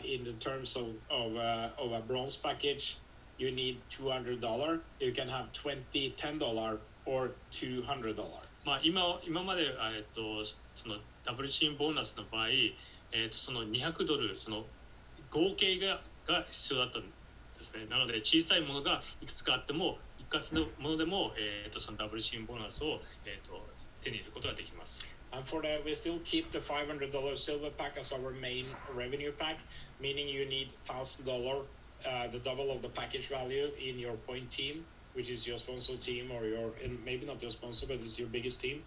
in the terms of a bronze package, you need $200. You can have 20 $10 or $200. 今まで、そのダブルチームボーナスの場合、その$200その合計が必要だったんですね。なので小さいものがいくつかあっても一括のものでも、そのダブルチームボーナスを、手に入れることができます。And for that, we still keep the $500 silver pack as our main revenue pack, meaning you need $1,000, the double of the package value in your point team, which is your sponsor team or maybe not your sponsor, but it's your biggest team.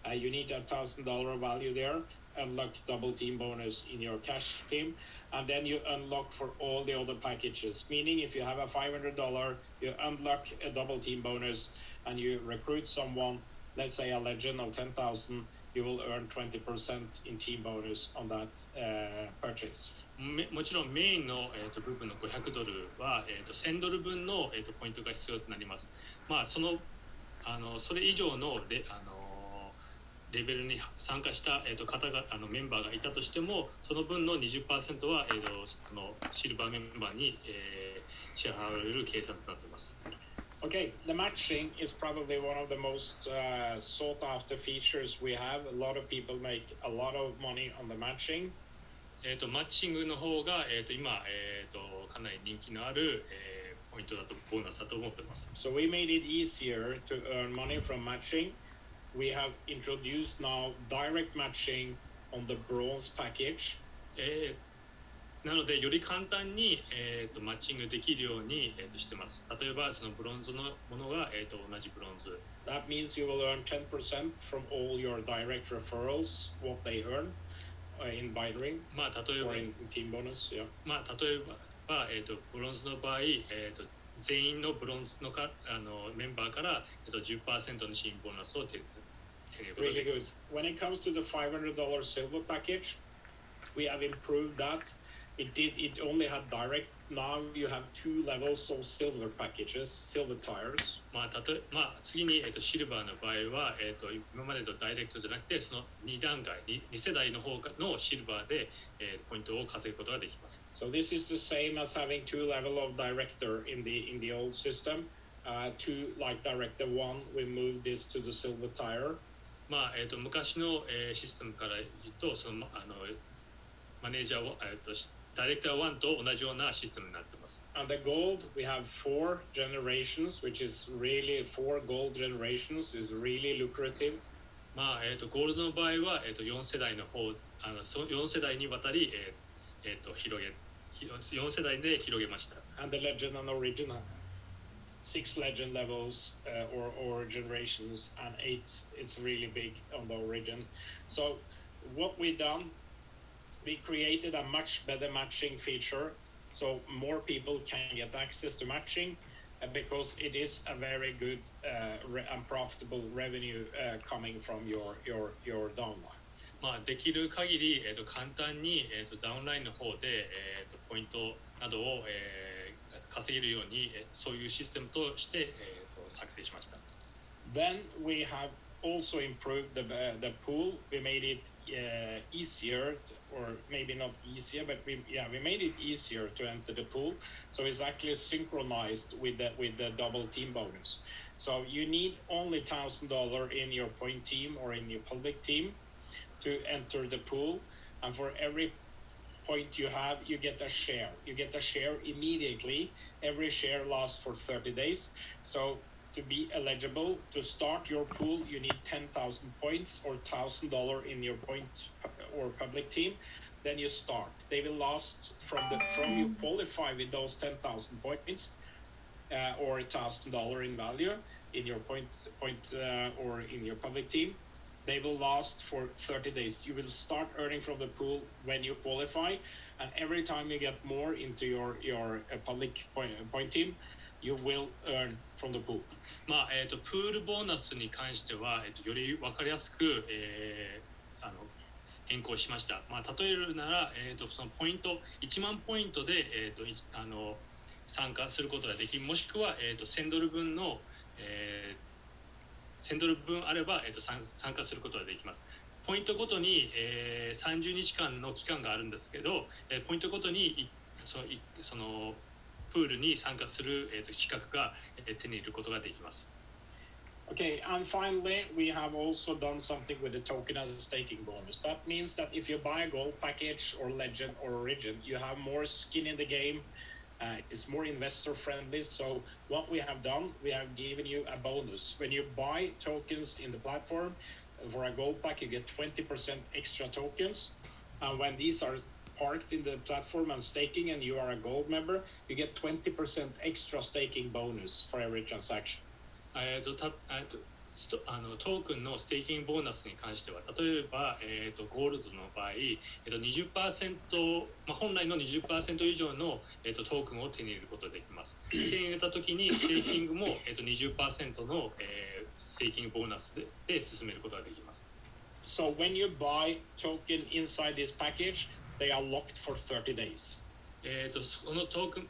You need a $1,000 value there. Unlock double team bonus in your cash team, and then you unlock for all the other packages, meaning if you have a $500, you unlock a double team bonus and you recruit someone, let's say a legend of 10,000, you will earn 20% in team bonus on that purchase. もちろんメインの、部分の$500は、$1,000分の、ポイントが必要となります。それ以上のレベルに参加した方がメンバーがいたとしても、その分の 20% はそのシルバーメンバーに支払われる計算となっています。Okay, the matching is probably one of the most sought after features we have. A lot of people make a lot of money on the matching. マッチングの方が、今、かなり人気のある、ポイントだとボーナスだと思っています。So we made it easier to earn money from matching. We have introduced now direct matching on the bronze package. なのでより簡単に、マッチングできるように、してます。例えばそのブロンズのものが、同じブロンズ。That means you will earn 10% from all your direct referrals, what they earn in buying, まあ例えば or in team bonus. Yeah. まあ例えば、ブロンズの場合、全員のブロンズのメンバーから、10% の新ボーナスを手に入れることができます。Really good. When it comes to the $500 silver package, we have improved that. It only had direct. Now you have 2 levels of silver packages, silver tires. まあ次に、シルバーの場合は、今までとダイレクトじゃなくてその2段階 2世代の方のシルバーで、ポイントを稼ぐことができます。So this is the same as having 2 level of director in the old system. To like director 1, we moved this to the silver tire. まあ昔の、システムから言うとそのマネージャーを、ダイレクター1と同じようなシステムになっています。And the gold, we have 4 generations, which is really 4 gold generations is really lucrative. まあゴールドの場合は、4世代の方4世代にわたり、4世代で広げました。And the legend and origin, 6 legend levels or generations, and 8 is really big on the origin. So what we done, we created a much better matching feature, so more people can get access to matching, because it is a very good and profitable revenue coming from your downline. まあできる限り、簡単に、ダウンラインの方で、ポイントなどを、稼げるように、そういうシステムとして、作成しました。Then we have also improved the pool. We made it easier, or maybe not easier, but we made it easier to enter the pool. So it's actually synchronized with the double team bonus. So you need only $1,000 in your point team or in your public team to enter the pool, and for every point you have, you get a share. You get a share immediately. Every share lasts for 30 days. So to be eligible to start your pool, you need 10,000 points or $1,000 in your point or public team. Then you start. They will last from you qualify with those 10,000 points or $1,000 in value in your point or in your public team. They will last for 30 days. You will start earning from the pool when you qualify, and every time you get more into your public point team, you will earn from the pool. まあプールボーナスに関しては、より分かりやすく、変更しました。まあ、例えるなら、そのポイント1万ポイントで、参加することができ、もしくは、1000ドル分の、1000ドル分あれば、参加することができます。ポイントごとに、30日間の期間があるんですけど、ポイントごとにそのプールに参加する、資格が、手に入れることができます。Okay, and finally, we have also done something with the token and the staking bonus. That means that if you buy a gold package or legend or origin, you have more skin in the game. It's more investor friendly. So what we have done, we have given you a bonus. When you buy tokens in the platform for a gold pack, you get 20% extra tokens. And when these are parked in the platform and staking and you are a gold member, you get 20% extra staking bonus for every transaction. トークンのステーキングボーナスに関しては、例えば、ゴールドの場合、20%、本来の 20% 以上の、トークンを手に入れることができます。手に入れたときにステーキングも、20% の、ステーキングボーナスで進めることができます。So when you buy token inside this package, they are locked for 30 days. そのトークン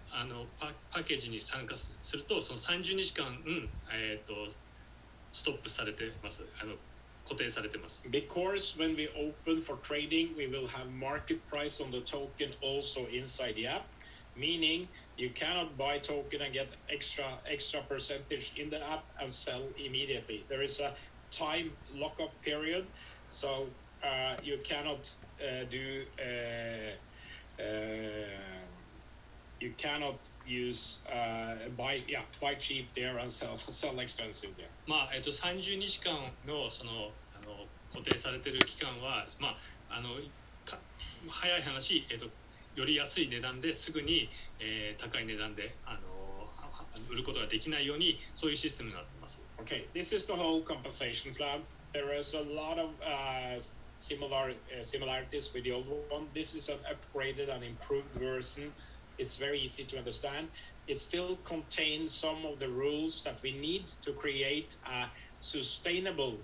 パッケージに参加すると、その30日間、ストップされてます。固定されてます。Because when we open for trading, we will have market price on the token also inside the app, meaning you cannot buy token and get extra percentage in the app and sell immediately. There is a time lockup period, so you cannot you cannot use buy cheap there and sell expensive there. 30日間のその固定されている期間は、早い話、より安い値段ですぐに、高い値段で売ることができないようにそういうシステムになっています。Okay, this is the whole compensation plan. There is a lot of similarities with the old one. This is an upgraded and improved version. It's very easy to understand. It still contains some of the rules that we need to create a sustainable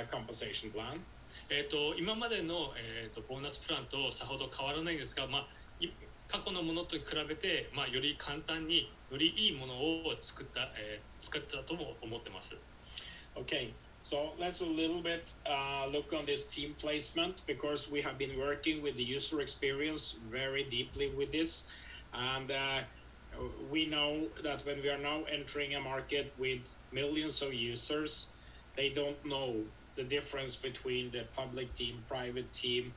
compensation plan. 今までの、ボーナスプランとさほど変わらないんですが、過去のものと比べて、より簡単によりいいものを作ったとも思ってます。Okay, so let's a little bit look on this team placement because we have been working with the user experience very deeply with this, and we know that when we are now entering a market with millions of users, they don't know the difference between the public team, private team,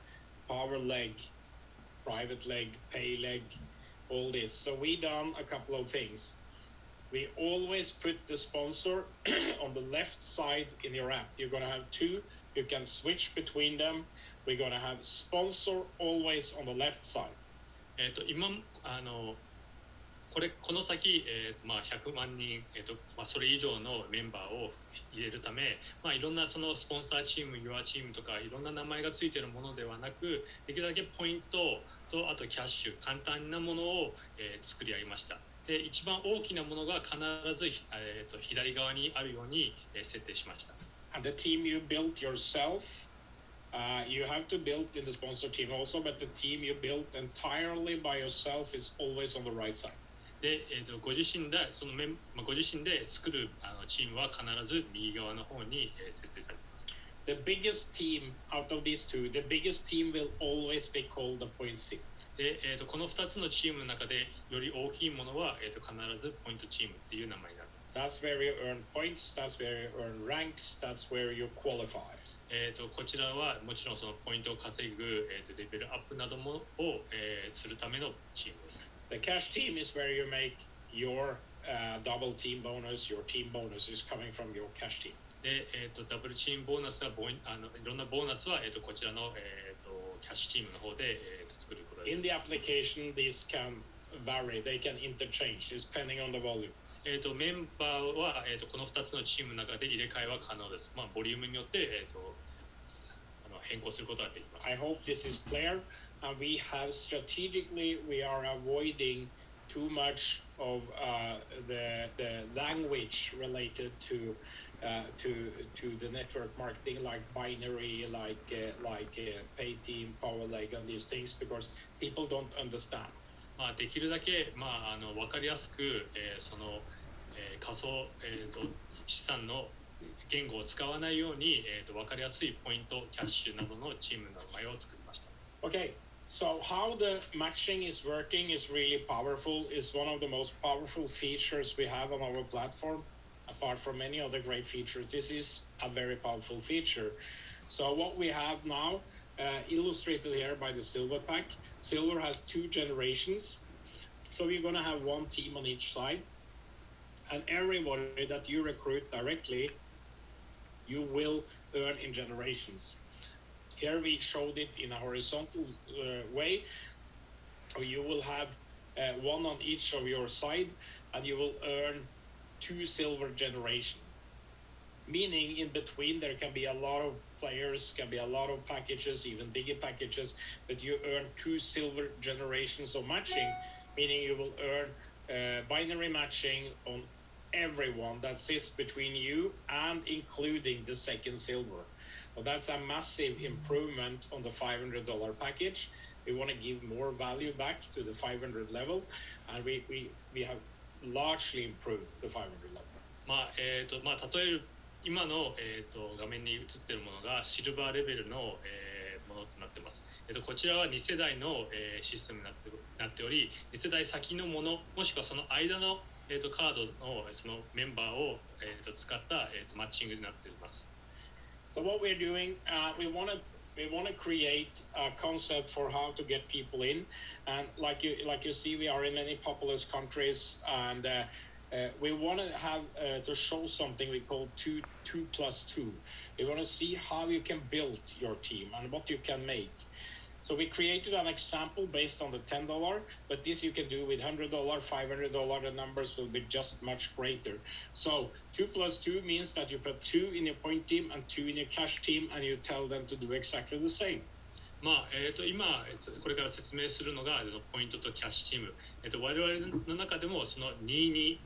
power leg, private leg, pay leg, all this. So we done a couple of things. We always put the sponsor on the left side in your app. You're going to have two. You can switch between them. We're going to have sponsor always on the left side. この先、100万人、それ以上のメンバーを入れるため、いろんなそのスポンサーチーム、Yourチームとかいろんな名前がついているものではなく、できるだけポイントとあとキャッシュ、簡単なものを、作り上げました。で、一番大きなものが必ず、左側にあるように、設定しました。And the team you built yourself, you have to build in the sponsor team also, but the team you built entirely by yourself is always on the right side. で、ご自身で作るチームは必ず右側の方に、設定されています。The biggest team out of these two, the biggest team will always be called the point team. で、この2つのチームの中でより大きいものは、必ずポイントチームっていう名前になっています。That's where you earn points, that's where you earn ranks, that's where you qualify. こちらはもちろんそのポイントを稼ぐ、レベルアップなどもを、するためのチームです。The cash team is where you make your double team bonus. Your team bonus is coming from your cash team. で、ダブルチームボーナスはいろんなボーナスは、こちらの、キャッシュチームの方で、作ることができます。In the application, these can vary. They can interchange depending on the volume. メンバーは、この2つのチームの中で入れ替えは可能です。ボリュームによって、変更することができます。I hope this is clear. We have strategically, we are avoiding too much of the language related to the network marketing, like binary, like pay team, power leg, and these things, because people don't understand. できるだけ、分かりやすく、その、仮想、資産の言語を使わないように、分かりやすいポイント、キャッシュなどのチームの名前を作りました。Okay, so how the matching is working is really powerful. It's one of the most powerful features we have on our platform. Apart from many other great features, this is a very powerful feature. So what we have now, illustrated here by the silver pack. Silver has 2 generations. So we're going to have 1 team on each side. And everybody that you recruit directly, you will earn in generations. Here we showed it in a horizontal way. You will have 1 on each of your side, and you will earn 2 silver generation. Meaning in between there can be a lot of players, can be a lot of packages, even bigger packages, but you earn 2 silver generations of matching, meaning you will earn binary matching on everyone that sits between you and including the second silver. Well, that's a massive improvement on the $500 package. We want to give more value back to the 500 level, and we have largely improved the 500 level. 例える今の、画面に映っているものがシルバーレベルの、もものとなっています。こちらは2世代の、システムになっており、2世代先のもの、もしくはその間の、カードのそのメンバーを、使った、マッチングになっています。So what we're doing, we want to create a concept for how to get people in, and like you see, we are in many populous countries, and we want to have to show something we call 2+2. We want to see how you can build your team and what you can make. So we created an example based on the $10, but this you can do with $100, $500. The numbers will be just much greater. So 2+2 means that you put 2 in your point team and 2 in your cash team, and you tell them to do exactly the same. 今、これから説明するのがポイントとキャッシュチーム、我々の中でもその2+2、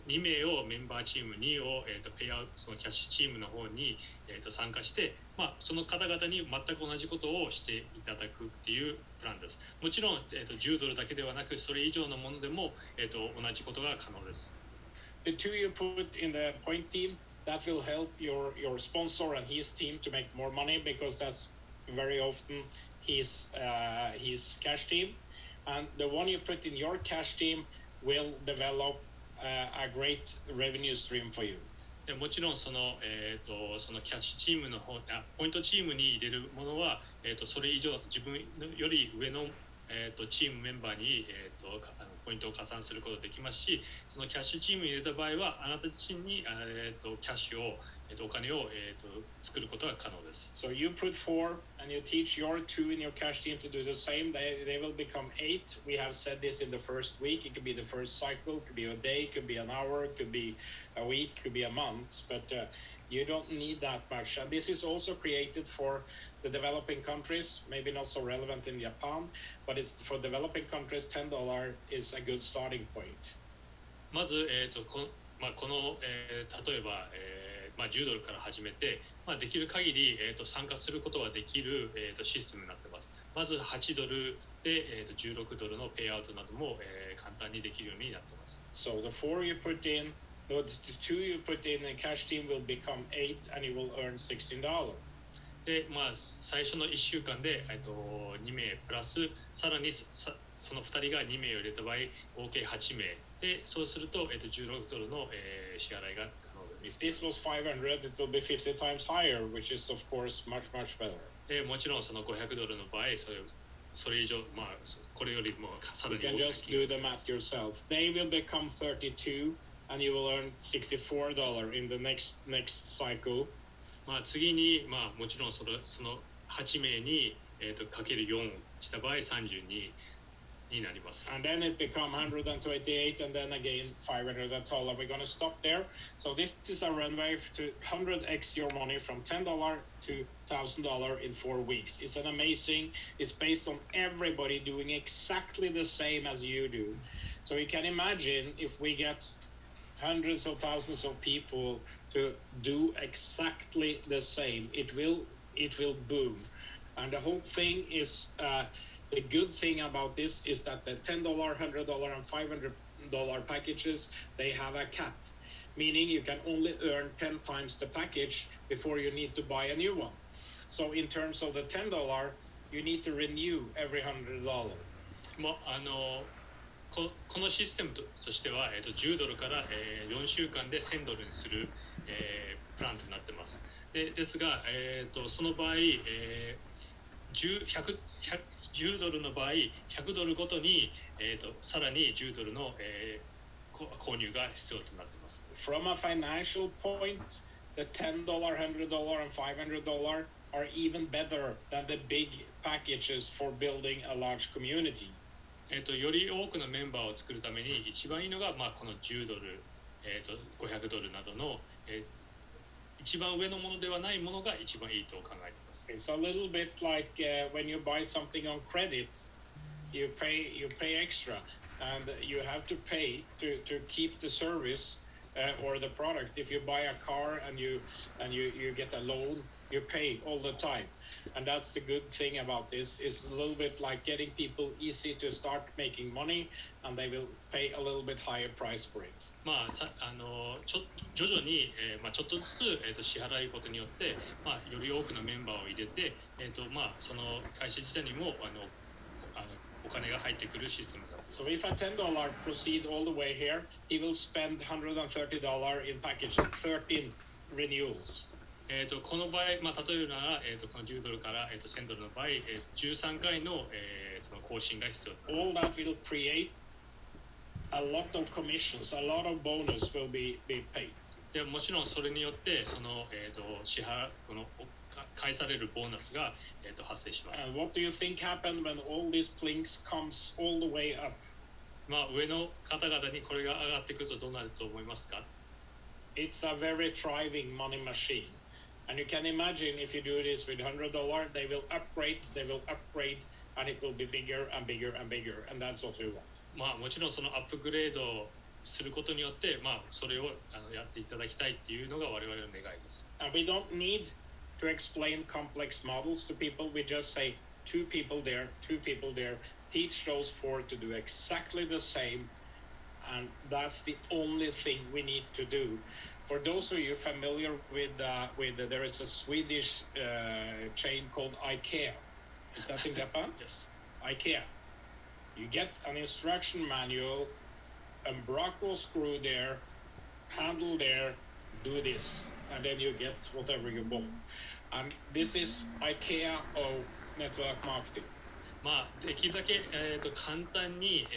2名をメンバーチーム、2を、ペイアウト、そのキャッシュチームの方に、参加して、その方々に全く同じことをしていただくっていうプランです。もちろん、10ドルだけではなく、それ以上のものでも、同じことが可能です。The 2 you put in the point team, that will help your sponsor and his team to make more money, because that's very often his cash team. And the one you put in your cash team will develop a great revenue stream for you. もちろんそのキャッシュチームの方、ポイントチームに入れるものは、それ以上自分より上の、チームメンバーに、ポイントを加算することができますし、そのキャッシュチームに入れた場合はあなた自身に、キャッシュを、お金を、作ることが可能です。So you put 4 and you teach your 2 in your cash team to do the same. They will become 8. We have said this in the first week. It could be the first cycle, it could be a day, it could be an hour, it could be a week, it could be a month. But you don't need that much. And this is also created for the developing countries, maybe not so relevant in Japan, but it's for developing countries. $10 is a good starting point. まず、この、例えば、10ドルから始めて、できる限り、参加することができる、システムになっています。まず8ドルで、16ドルのペイアウトなども、簡単にできるようになっています。So the 4 you put in, the 2 you put in the cash team will become 8 and you will earn $16. で、最初の1週間で、2名プラス、さらにその2人が2名を入れた場合、合計8名で、そうすると、16ドルの、支払いがIf this was 500, it will be 50 times higher, which is of course much better. でもちろんその500ドルの場合、それ以上、これよりもさらに You can just do the math yourself. They will become 32, and you will earn $64 in the next cycle. 次に、もちろんその8名に、かける4した場合32になります。And then it become 128, and then again $500. We're going to stop there. So this is a runway to 100x your money from $10 to $1,000 in 4 weeks. It's an amazing. It's based on everybody doing exactly the same as you do. So you can imagine if we get hundreds of thousands of people to do exactly the same, it will boom. And the whole thing is. The good thing about this is that the $10, $100, and $500 packages, they have a cap, meaning you can only earn 10 times the package before you need to buy a new one. So in terms of the $10, you need to renew every $100. このシステムとしては、10ドルから、4週間で1000ドルにする、プランとなっています。ですが、その場合、10ドルの場合、100ドルごとに、さらに10ドルの、購入が必要となっています。From a financial point, the $10, $100, and $500 are even better than the big packages for building a large community. より多くのメンバーを作るために一番いいのが、この10ドル、500ドルなどの、一番上のものではないものが一番いいと考えています。It's a little bit like when you buy something on credit, you pay extra, and you have to pay to keep the service or the product. If you buy a car and you get a loan you pay all the time. And that's the good thing about this. It's a little bit like getting people easy to start making money, and they will pay a little bit higher price for it. 徐々に、ちょっとずつ、支払うことによって、より多くのメンバーを入れて、その会社自体にもお金が入ってくるシステムだ。So if a $10 proceed all the way here, he will spend $130 in packaging, 13 renewals. この場合、例えるなら、この$10から$1000の場合、13回の、その更新が必要。All that will create a lot of commissions, a lot of bonus will be paid. でもちろんそれによってその、この返されるボーナスが、発生します。And what do you think happened when all these plinks comes all the way up? 上の方々にこれが上がってくるとどうなると思いますか？ It's a very thriving money machine. And you can imagine if you do this with $100, they will upgrade, and it will be bigger and bigger and bigger. And that's what we want. もちろんそのアップグレードすることによって、それをやっていただきたいっていうのが我々の願いです。And we don't need to explain complex models to people. We just say two people there, teach those four to do exactly the same. And that's the only thing we need to do. For those of you familiar with there is a Swedish chain called IKEA. Is that in Japan? Yes. IKEA. You get an instruction manual, umbraco screw there, handle there, do this, and then you get whatever you want. And this is IKEA of network marketing. できるだけ、簡単に、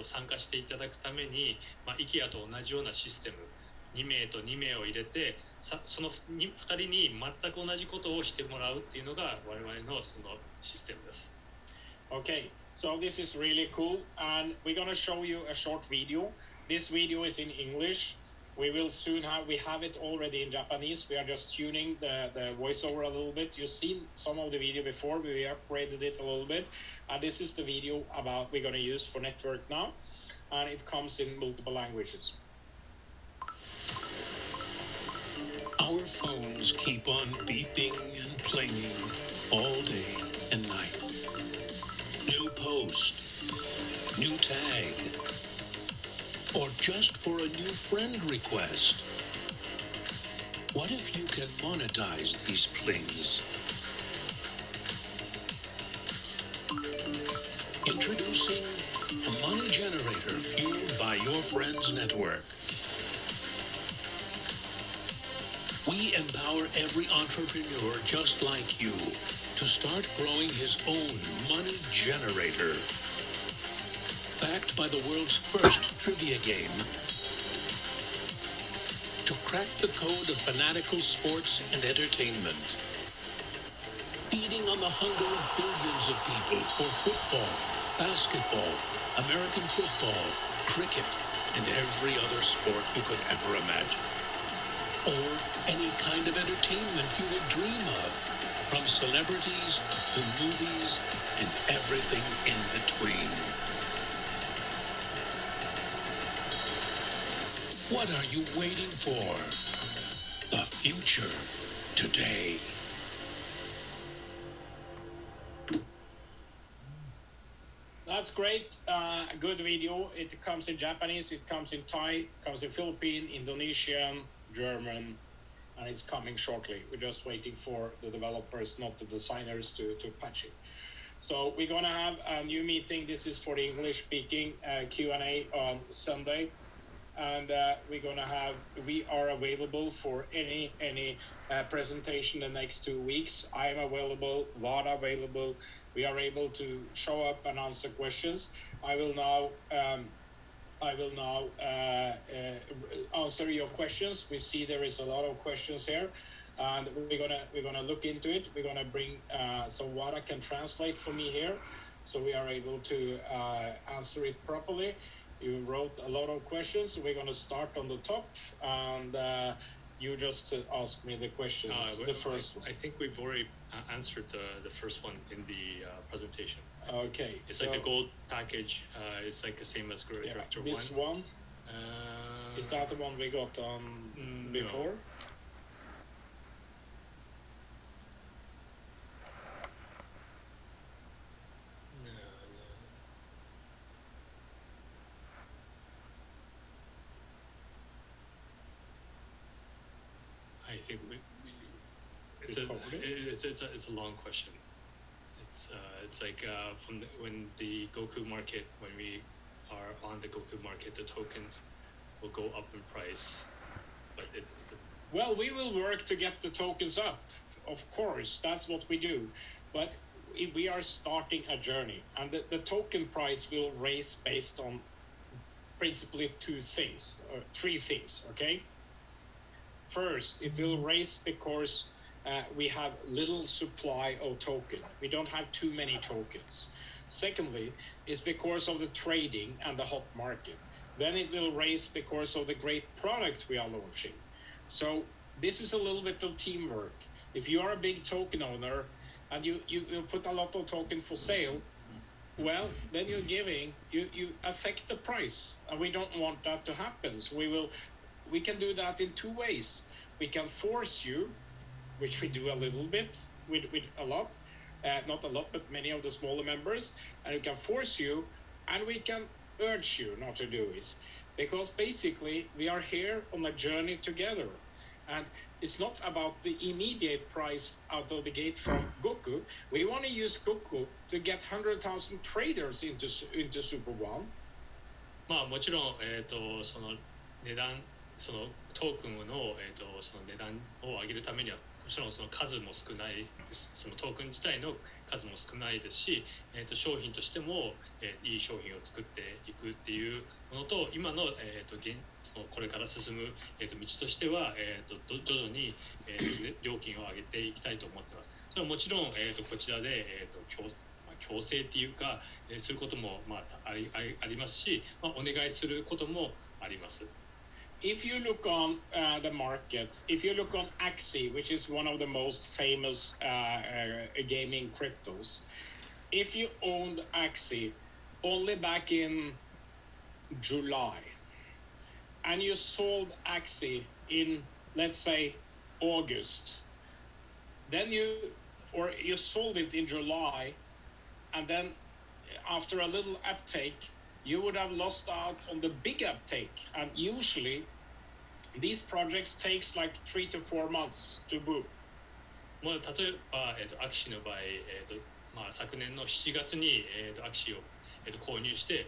参加していただくために、IKEA と同じようなシステム2名と2名を入れてその2人に全く同じことをしてもらうっていうのが我々のそのシステムです。Okay, so this is really cool, and we're going to show you a short video. This video is in English. We have it already in Japanese. We are just tuning the voiceover a little bit. You've seen some of the video before. We upgraded it a little bit. And this is the video we're going to use for network now. And it comes in multiple languages. Our phones keep on beeping and plinging all day and night. New post, new tag, or just for a new friend request. What if you can monetize these plings? Introducing a money generator fueled by your friend's network. We empower every entrepreneur just like you to start growing his own money generator. Backed by the world's first trivia game. To crack the code of fanatical sports and entertainment. Feeding on the hunger of billions of people for football, basketball, American football, cricket, and every other sport you could ever imagine. Or any kind of entertainment you would dream of, from celebrities to movies and everything in between. What are you waiting for? The future today. That's great. Good video. It comes in Japanese, it comes in Thai, it comes in Philippine, Indonesian, German, and it's coming shortly. We're just waiting for the developers, not the designers, to patch it. So we're going to have a new meeting. This is for the English-speaking Q&A on Sunday. And we are available for any presentation the next 2 weeks. I am available, Vard available. We are able to show up and answer questions. I will now answer your questions. We see there is a lot of questions here, and we're gonna look into it. We're gonna bring so Vara can translate for me here, so we are able to answer it properly. You wrote a lot of questions. We're gonna start on the top, and you just ask me the questions. The first one. I think we've already answered the first one in the presentation. Okay. It's like the gold package. It's like the same as Growth Director 1. This one? Is that the one we got on before? It's a long question. It's like when the Goku market, when we are on the Goku market, the tokens will go up in price. But well, we will work to get the tokens up. Of course, that's what we do. But we are starting a journey, and the token price will raise based on principally three things. Okay. First, it will raise because we have little supply of token. We don't have too many tokens. Secondly, it's because of the trading and the hot market. Then it will raise because of the great product we are launching. So this is a little bit of teamwork. If you are a big token owner and you put a lot of token for sale, well, then you affect the price, and we don't want that to happen. So we can do that in two ways. We can force you, which we do a little bit with a lot, not a lot, but many of the smaller members, and we can force you, and we can urge you not to do it, because basically we are here on a journey together, and it's not about the immediate price out of the gate from Goku. We want to use Goku to get 100,000 traders into Super One. まあもちろんその値段そのトークンのその値段を上げるためにはもちろんその数も少ないです。そのトークン自体の数も少ないですし、商品としても、いい商品を作っていくっていうものと今の、これから進む、道としては、徐々に、料金を上げていきたいと思っています。それはもちろん、こちらで、強制っていうか、することも、ありますし、お願いすることもあります。If you look on the market, if you look on Axie, which is one of the most famous gaming cryptos, if you owned Axie only back in July, and you sold Axie in, let's say, August, then you sold it in July, and then after a little uptake, you would have lost out on the big uptake. And usually these projects takes like 3 to 4 months to boom. 例えば、アキシの場合、昨年の7月に、アキシを、購入して、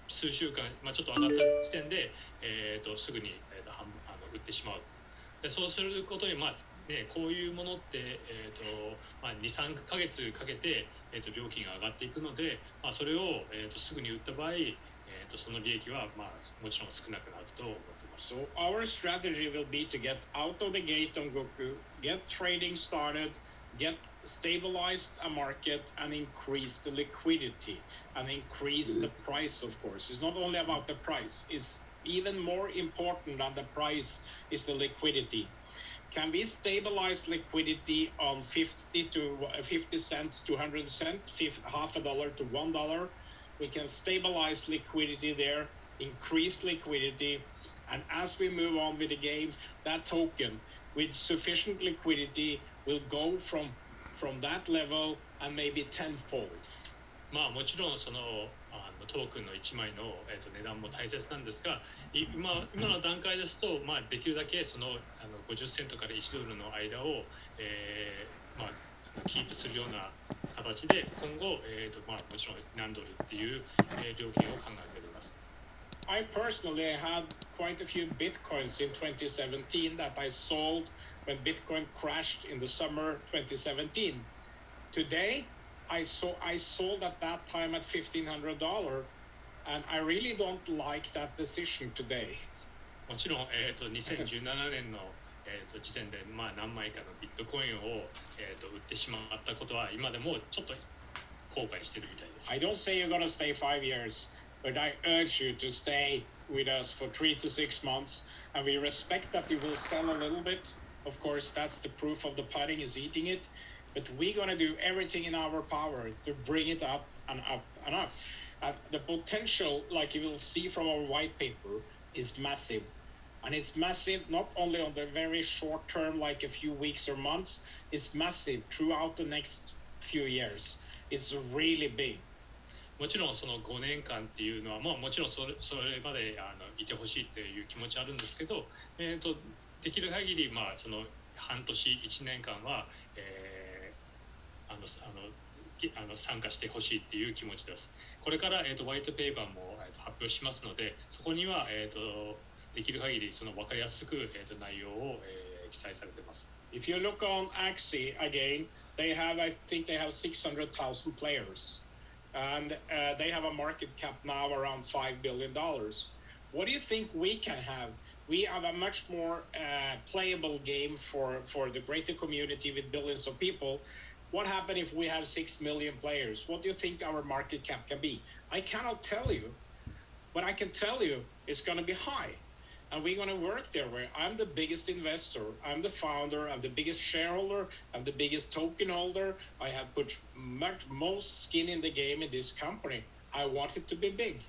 数週間、ちょっと上がった時点で、すぐに、売ってしまう。でそうすることに、こういうものって、2、3ヶ月かけて、料金が上がっていくので、それを、すぐに売った場合、その利益は、もちろん少なくなると思っています。So our strategy will be to get out of the gate on Goku, get trading started, get stabilized a market, and increase the liquidity and increase the price. Of course, it's not only about the price. It's even more important than the price is the liquidity. Can we stabilize liquidity on 50 cents to 100 cents, half a dollar to $1? We can stabilize liquidity there, increase liquidity, and as we move on with the game, that token with sufficient liquidity will go from that level and maybe tenfold. もちろんそのトークンの1枚の、値段も大切なんですが、今の段階ですと、できるだけその50セントから1ドルの間を、キープするような形で今後、もちろん何ドルっていう、料金を考えております。I personally had quite a few bitcoins in 2017 that I sold when Bitcoin crashed in the summer 2017. Today, I sold at that time at $1,500, and I really don't like that decision today. もちろん、2017年の、時点で、何枚かのビットコインを、売ってしまったことは今でもちょっと後悔してるみたいです。I don't say you're gonna stay 5 years, but I urge you to stay with us for 3 to 6 months, and we respect that you will sell a little bit. Of course, that's the proof of the pudding is eating it. But we're going to do everything in our power to bring it up and up and up. And the potential, like you will see from our white paper, is massive. And it's massive not only on the very short term, like a few weeks or months, it's massive throughout the next few years. It's really big. もちろんその5年間っていうのは、もちろんそれまでいてほしいっていう気持ちあるんですけど、できる限りその半年1年間は、参加してほしいっていう気持ちです。これから、ホワイトペーパーも、発表しますので、そこには、できる限りその分かりやすく、内容を、記載されています。If you look on Axie again, I think they have 600,000 players, and they have a market cap now around $5 billion. What do you think we can have? We have a much more playable game for the greater community with billions of people. What happens if we have 6 million players? What do you think our market cap can be? I cannot tell you, but I can tell you it's going to be high. And we're going to work there where I'm the biggest investor, I'm the founder, I'm the biggest shareholder, I'm the biggest token holder. I have put most skin in the game in this company. I want it to be big,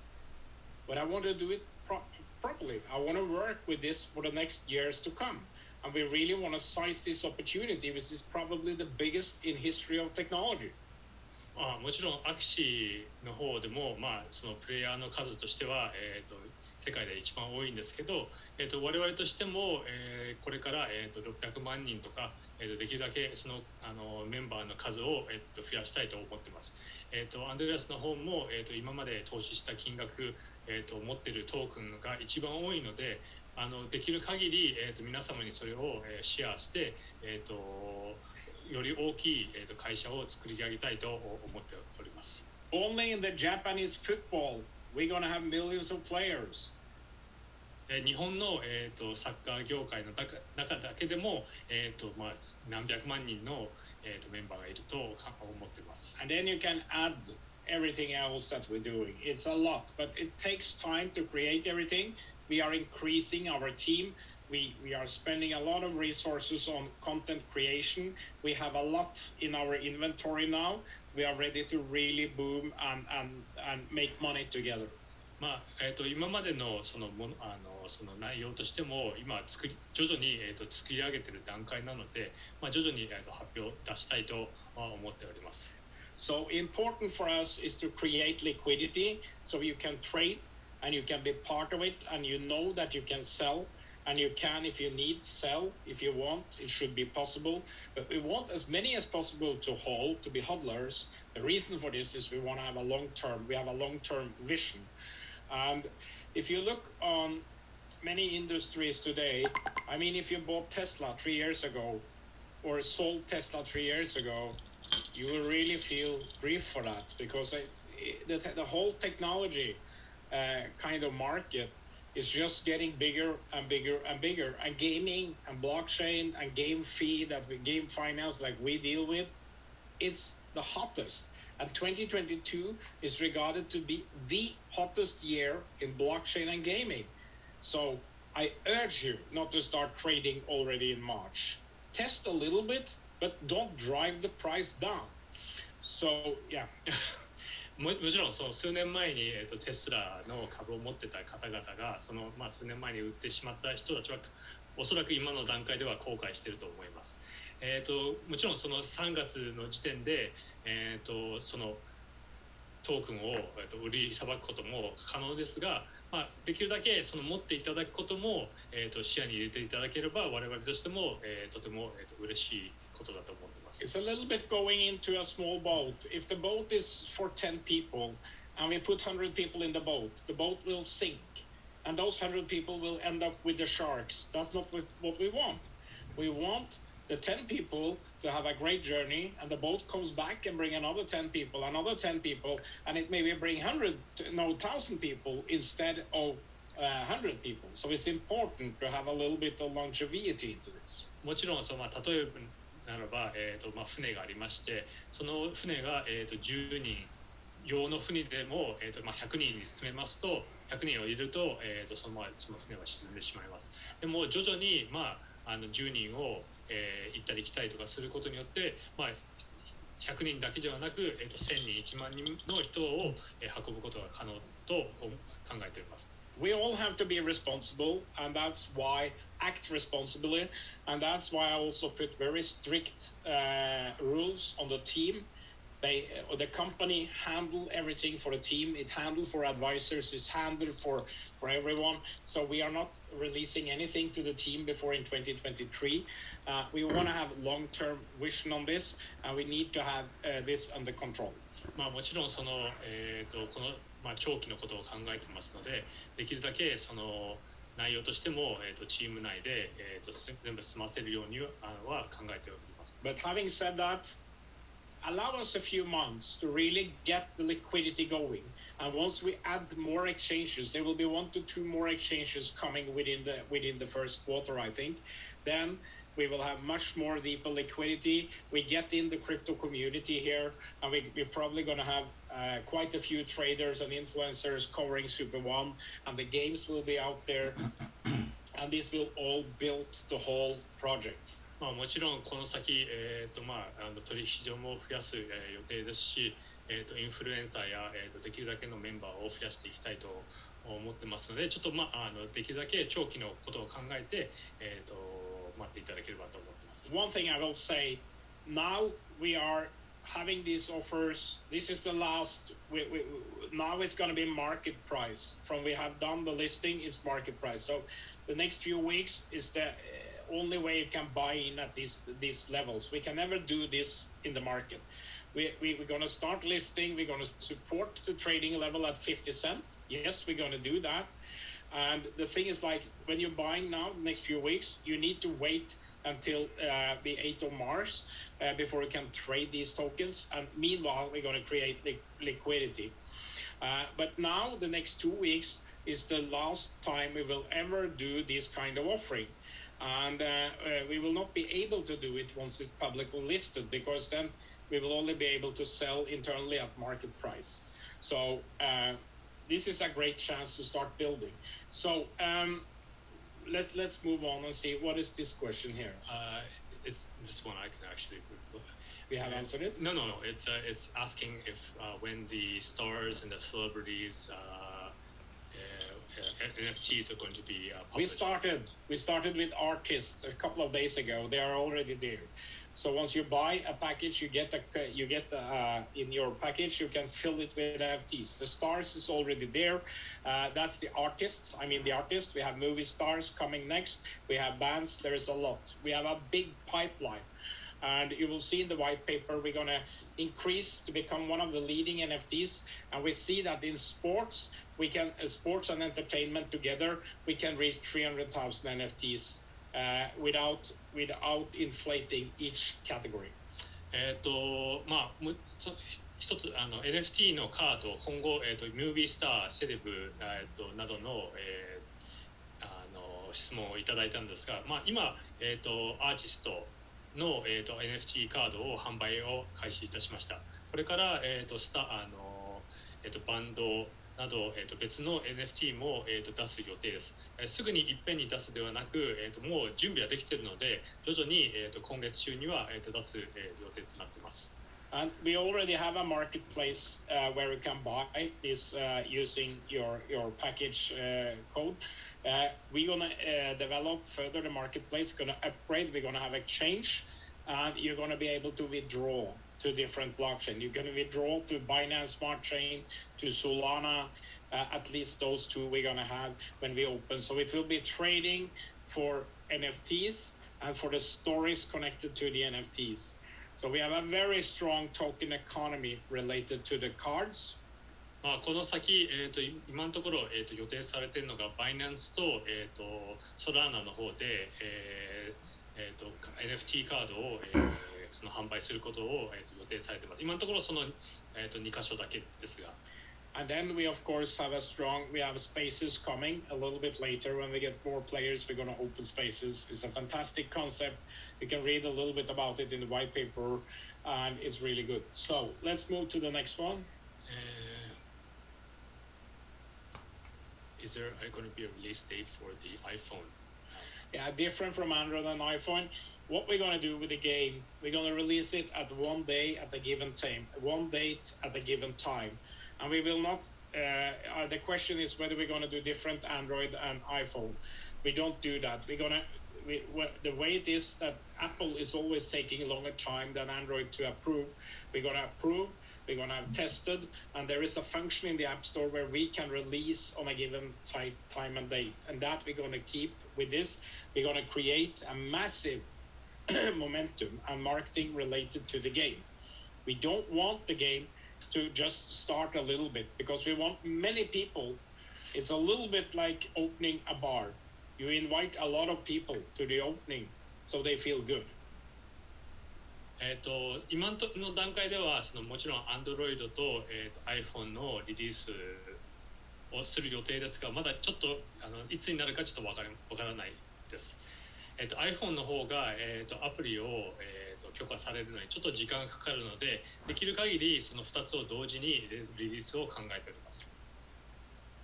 but I want to do it properly. I want to work with this for the next years to come. And we really want to seize this opportunity, which is probably the biggest in history of technology. もちろんアクシーの方でも、そのプレイヤーの数としては、世界で一番多いんですけど、我々としても、これから、600万人とか、できるだけその、メンバーの数を、増やしたいと思っています。アンドレアスの方も、今まで投資した金額、持っているトークンが一番多いので、できる限り、皆様にそれを、シェアして、より大きい、会社を作り上げたいと思っております。Only in the Japanese football, we're going to have millions of players. 日本の、サッカー業界の中だけでも、何百万人の、メンバーがいると思っています。And then you can add everything else that we're doing. It's a lot, but it takes time to create everything. We are increasing our team. We are spending a lot of resources on content creation. We have a lot in our inventory now. We are ready to really boom and make money together. 今までのその内容としても今徐々に、作り上げている段階なので、徐々に、発表を出したいと思っております。So important for us is to create liquidity so you can trade and you can be part of it and you know that you can sell and you can, if you need, sell. If you want, it should be possible. But we want as many as possible to hold, to be hodlers. The reason for this is we want to have a long-term vision. And if you look on many industries today, I mean, if you bought Tesla 3 years ago or sold Tesla 3 years ago, you will really feel grief for that because the whole technology kind of market is just getting bigger and bigger and bigger. And gaming and blockchain and game fee game finance like we deal with, it's the hottest. And 2022 is regarded to be the hottest year in blockchain and gaming. So I urge you not to start trading already in March. Test a little bit, but don't drive the price down. So, yeah. もちろんその数年前に、テスラの株を持ってた方々がその、数年前に売ってしまった人たちはおそらく今の段階では後悔していると思います。もちろんその3月の時点で、そのトークンを、売りさばくことも可能ですが、できるだけその持っていただくことも、視野に入れていただければ我々としても、とても、嬉しいことだと思っています。It's a little bit going into a small boat. If the boat is for 10 people and we put 100 people in the boat will sink. And those 100 people will end up with the sharks. That's not what we want. We want the 10 people to have a great journey, and the boat comes back and bring another 10 people, and it maybe bring 1,000 people instead of 100 people. So it's important to have a little bit of longevity into this. もちろん例えばならば、船がありまして、その船が、10人用の船でも、100人に詰めますと、100人を入れると、その船は沈んでしまいます。でも徐々に、10人を、行ったり来たりとかすることによって、100人だけではなく、1000人、1万人の人を、運ぶことが可能と考えています。We all have to be responsible, and that's why act responsibly, and that's why I also put very strict rules on the team. the company handle everything for the team. It handle for advisors. It's handle for everyone. So we are not releasing anything to the team before in 2023. We want to have long-term vision on this, and we need to have this under control. まあもちろんそのこの長期のことを考えてますので、できるだけその内容としてもチーム内で全部済ませるようには考えております。But having said that, allow us a few months to really get the liquidity going. And once we add more exchanges, there will be 1 to 2 more exchanges coming within the first quarter, I think. Then we will have much more deeper liquidity. We get in the crypto community here, and we're probably going to have quite a few traders and influencers covering Super One, and the games will be out there, and this will all build the whole project. まあもちろんこの先、取引所も増やす、予定ですし、インフルエンサーや、できるだけのメンバーを増やしていきたいと思ってますので、ちょっとできるだけ長期のことを考えて、待っていただければと思ってます。One thing I will say, now we are having these offers. This is the last. Now it's going to be market price. From we have done the listing, it's market price. So the next few weeks is the only way you can buy in at these levels. We can never do this in the market. We're going to start listing. We're going to support the trading level at 50 cents. Yes, we're going to do that. And the thing is, like, when you're buying now, the next few weeks, you need to wait until the 8th of March before you can trade these tokens. And meanwhile, we're going to create liquidity. But now, the next 2 weeks is the last time we will ever do this kind of offering. And we will not be able to do it once it's publicly listed, because then we will only be able to sell internally at market price. So this is a great chance to start building. So let's move on and see what is this question here. It's this one I can actually. We have answered it. No. It's asking if when the stars and the celebrities. NFTs are going to be published. We started with artists a couple of days ago. They are already there. So once you buy a package, you get in your package, you can fill it with NFTs. The stars is already there. That's the artists. I mean the artists. We have movie stars coming next. We have bands. There is a lot. We have a big pipeline. And you will see in the white paper, we're going to increase to become one of the leading NFTs. And we see that in sports, we can sports and entertainment together, we can reach 300,000 NFTs without inflating each category. 一つNFT のカードを今後ムービースター、セレブなどの質問をいただいたんですが、今アーティストのNFT カードを販売を開始いたしました。これからバンドなど別の NFT も出す予定です。すぐにいっぺんに出すではなく、もう準備はできているので、徐々に今月中には出す予定となっています。And we already have a marketplace where you can buy this using your package code. We're going to develop further the marketplace, going to upgrade, we're going to have exchange, and you're going to be able to withdraw to different blockchain. You're going to withdraw to Binance Smart Chain, to Solana, at least those two we're going to have when we open. So it will be trading for NFTs and for the stories connected to the NFTs. So we have a very strong token economy related to the cards. この先、今のところ、予定されているのがバイナンスと、ソラーナの方で、NFT カードを、その販売することを、予定されています。今のところその、2箇所だけですが。And then we of course have we have spaces coming a little bit later when we get more players. We're going to open spaces. It's a fantastic concept. You can read a little bit about it in the white paper, and it's really good. So let's move to the next one. Is there going to be a release date for the iPhone? Yeah, different from Android and iPhone. What we're going to do with the game, we're going to release it at one day at a given time, one date at a given time. And we will not, the question is whether we're going to do different Android and iPhone. We don't do that. We're going to the way it is that Apple is always taking a longer time than Android to approve. We're going to approve, we're going to have tested, and there is a function in the App Store where we can release on a given time and date. And that we're going to keep with this. We're going to create a massive momentum and marketing related to the game. We don't want the game to just start a little bit, because we want many people. It's a little bit like opening a bar. You invite a lot of people to the opening so they feel good. 今の段階ではもちろん Android と、iPhone のリリースをする予定ですが、まだちょっといつになるかちょっとわからないです。iPhone の方が、アプリを、許可されるのにちょっと時間がかかるので、できる限りその2つを同時にリリースを考えております。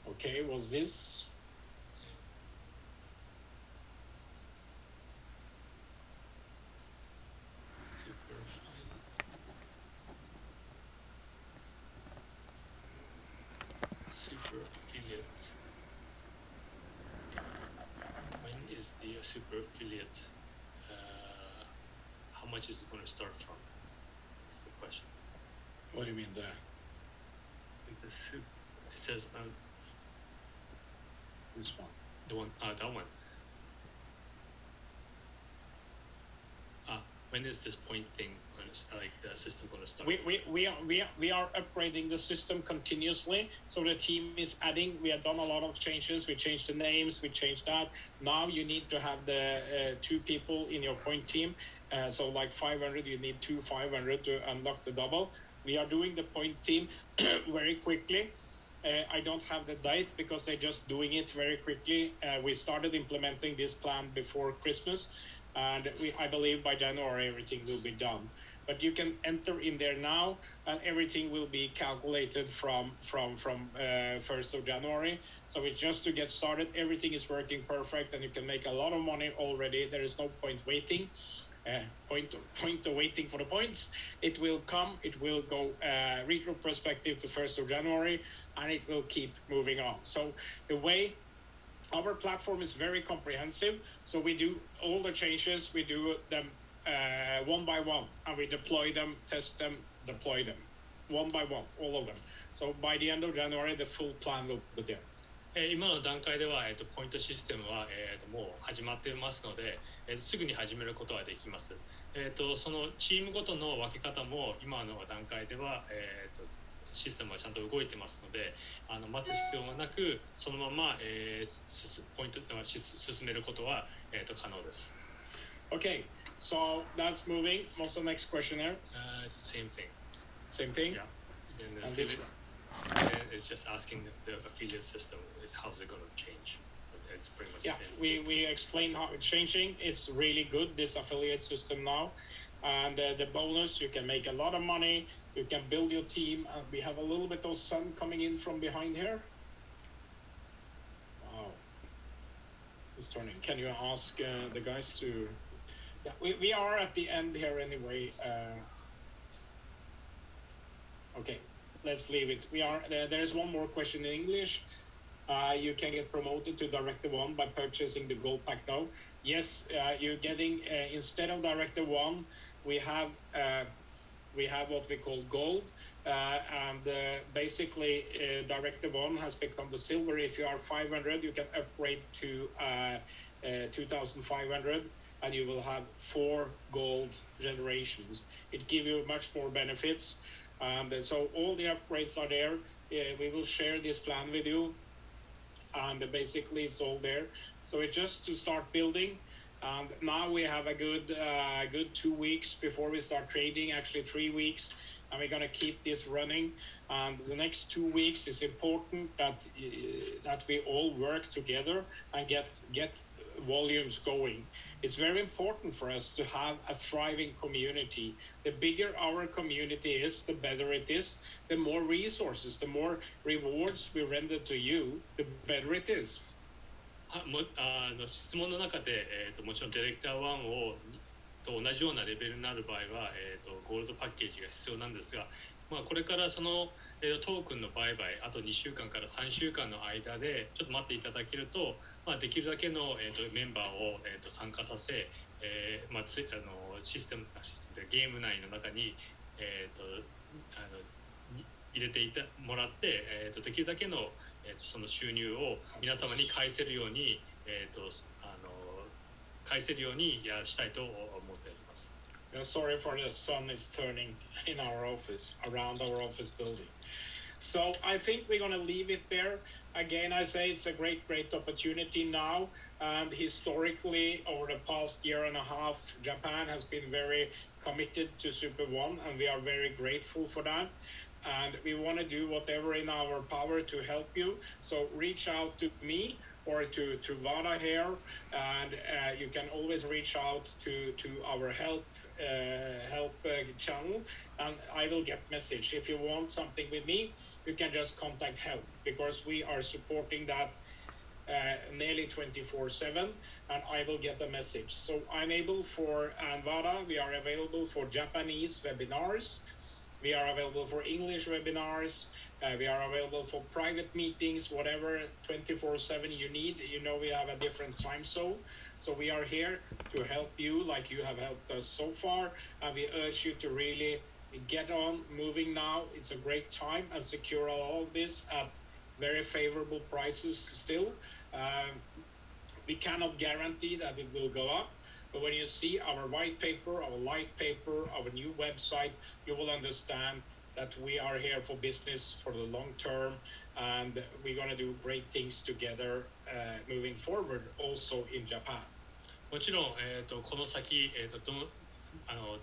Okay, was this? Super affiliate. When is the super affiliate? How much is it going to start from? That's the question. What do you mean there? It says This one. the one, that one. When is this point thing going to, like the system going to start? We are upgrading the system continuously. So the team is adding. We have done a lot of changes. We changed the names. We changed that. Now you need to have the 2 people in your point team. So like 500, you need 500 to unlock the double. We are doing the point team very quickly. I don't have the date because they're just doing it very quickly. We started implementing this plan before Christmas. And I believe by January everything will be done. But you can enter in there now, and everything will be calculated from 1st of January. So it's just to get started. Everything is working perfect, and you can make a lot of money already. There is no point waiting. Point of waiting for the points. It will come. It will go retrospective to 1st of January, and it will keep moving on. So the way. Our platform is very comprehensive, so we do all the changes, we do them one by one, and we deploy them, test them, deploy them, one by one, all of them. So by the end of January, the full plan will be there. 今の段階では、ポイントシステムは、もう始まっていますので、すぐに始めることはできます。そのチームごとの分け方も今の段階では、システムはちゃんと動いてますので、待つ必要がなくそのまま、ポイント進めることは、可能です。Okay, so that's moving. What's the next question there? It's the same thing. Same thing? Yeah. And this one? It's just asking the affiliate system, how's it going to change? It's pretty much the same. We explained how it's changing. It's really good, this affiliate system now. And the bonus, you can make a lot of money. You can build your team. We have a little bit of sun coming in from behind here. Wow. It's turning. Can you ask the guys to... Yeah, we are at the end here anyway. Okay, let's leave it. We are. There's one more question in English. You can get promoted to Director 1 by purchasing the Gold Pack now. Yes, you're getting, instead of Director 1, we have what we call Gold. And basically, Director 1 has become the Silver. If you are 500, you can upgrade to 2,500, and you will have 4 Gold generations. It gives you much more benefits. And so all the upgrades are there. We will share this plan with you. And basically, it's all there. So it's just to start building. And now we have a good 2 weeks before we start trading, actually 3 weeks. And we're going to keep this running. And the next 2 weeks is important that we all work together and get volumes going. It's very important for us to have a thriving community. The bigger our community is, the better it is. The more resources, the more rewards we render to you, the better it is. 質問の中で、もちろんディレクター1と同じようなレベルになる場合は、ゴールドパッケージが必要なんですが、これからそのトークンの売買あと2週間から3週間の間でちょっと待っていただけると、できるだけのメンバーを参加させ、システムでゲーム内の中に入れてもらって、できるだけのその収入を皆様に返せるようにしたいと思っております。Sorry for the sun is turning in our office, around our office building. So I think we're going to leave it there. Again, I say it's a great opportunity now. And historically, over the past year and a half, Japan has been very committed to Super One, and we are very grateful for that. And we want to do whatever in our power to help you. So reach out to me or to Vada here, and you can always reach out to our help channel, and I will get message. If you want something with me, you can just contact help, because we are supporting that nearly 24/7, and I will get a message. So I'm able for Vada, we are available for Japanese webinars, we are available for English webinars, we are available for private meetings, whatever 24/7 you need. You know, we have a different time zone. So we are here to help you like you have helped us so far. And we urge you to really get on moving now. It's a great time, and secure all of this at very favorable prices still. We cannot guarantee that it will go up. But when you see our white paper, our light paper, our new website, you will understand that we are here for business for the long term, and we're going to do great things together moving forward also in Japan. もちろん、この先、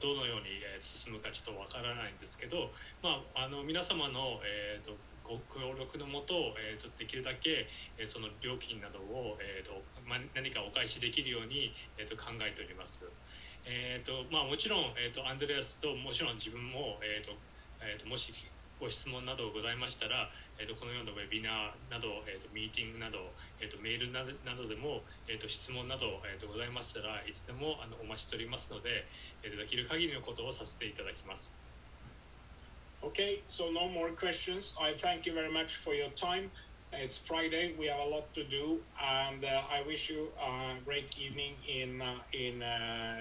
どのように進むかちょっとわからないんですけど、皆様の、ご協力のもと、できるだけその料金などを、何かお返しできるように、考えております。もちろん、アンドレアスともちろん自分も、もしご質問などございましたら、このようなウェビナーなど、ミーティングなど、メールなどでも、質問など、ございましたらいつでもお待ちしておりますので、できる限りのことをさせていただきます。Okay, so no more questions. I thank you very much for your time. It's Friday. We have a lot to do, and I wish you a great evening in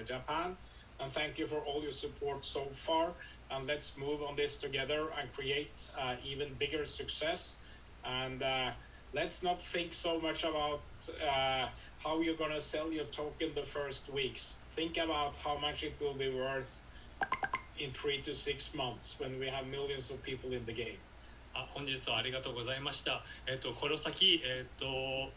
Japan. And thank you for all your support so far. And let's move on this together and create even bigger success. And let's not think so much about how you're going to sell your token the first weeks. Think about how much it will be worth in 3 to 6 months when we have millions of people in the game. 本日はありがとうございました。この先、ど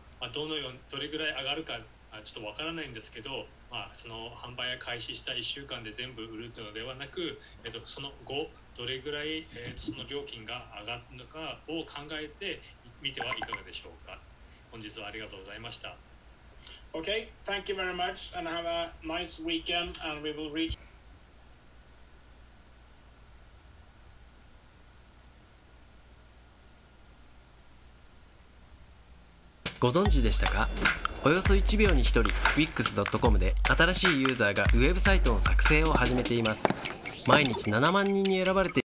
れぐらい上がるかちょっとわからないんですけど、その販売や開始した1週間で全部売るのではなく、その後どれぐらい、その料金が上がるのかを考えてみてはいかがでしょうか。本日はありがとうございました。Okay, thank you very much, and have a nice weekend, and we will reach. ご存知でしたか？およそ1秒に1人 Wix.com で新しいユーザーがウェブサイトの作成を始めています。毎日7万人に選ばれて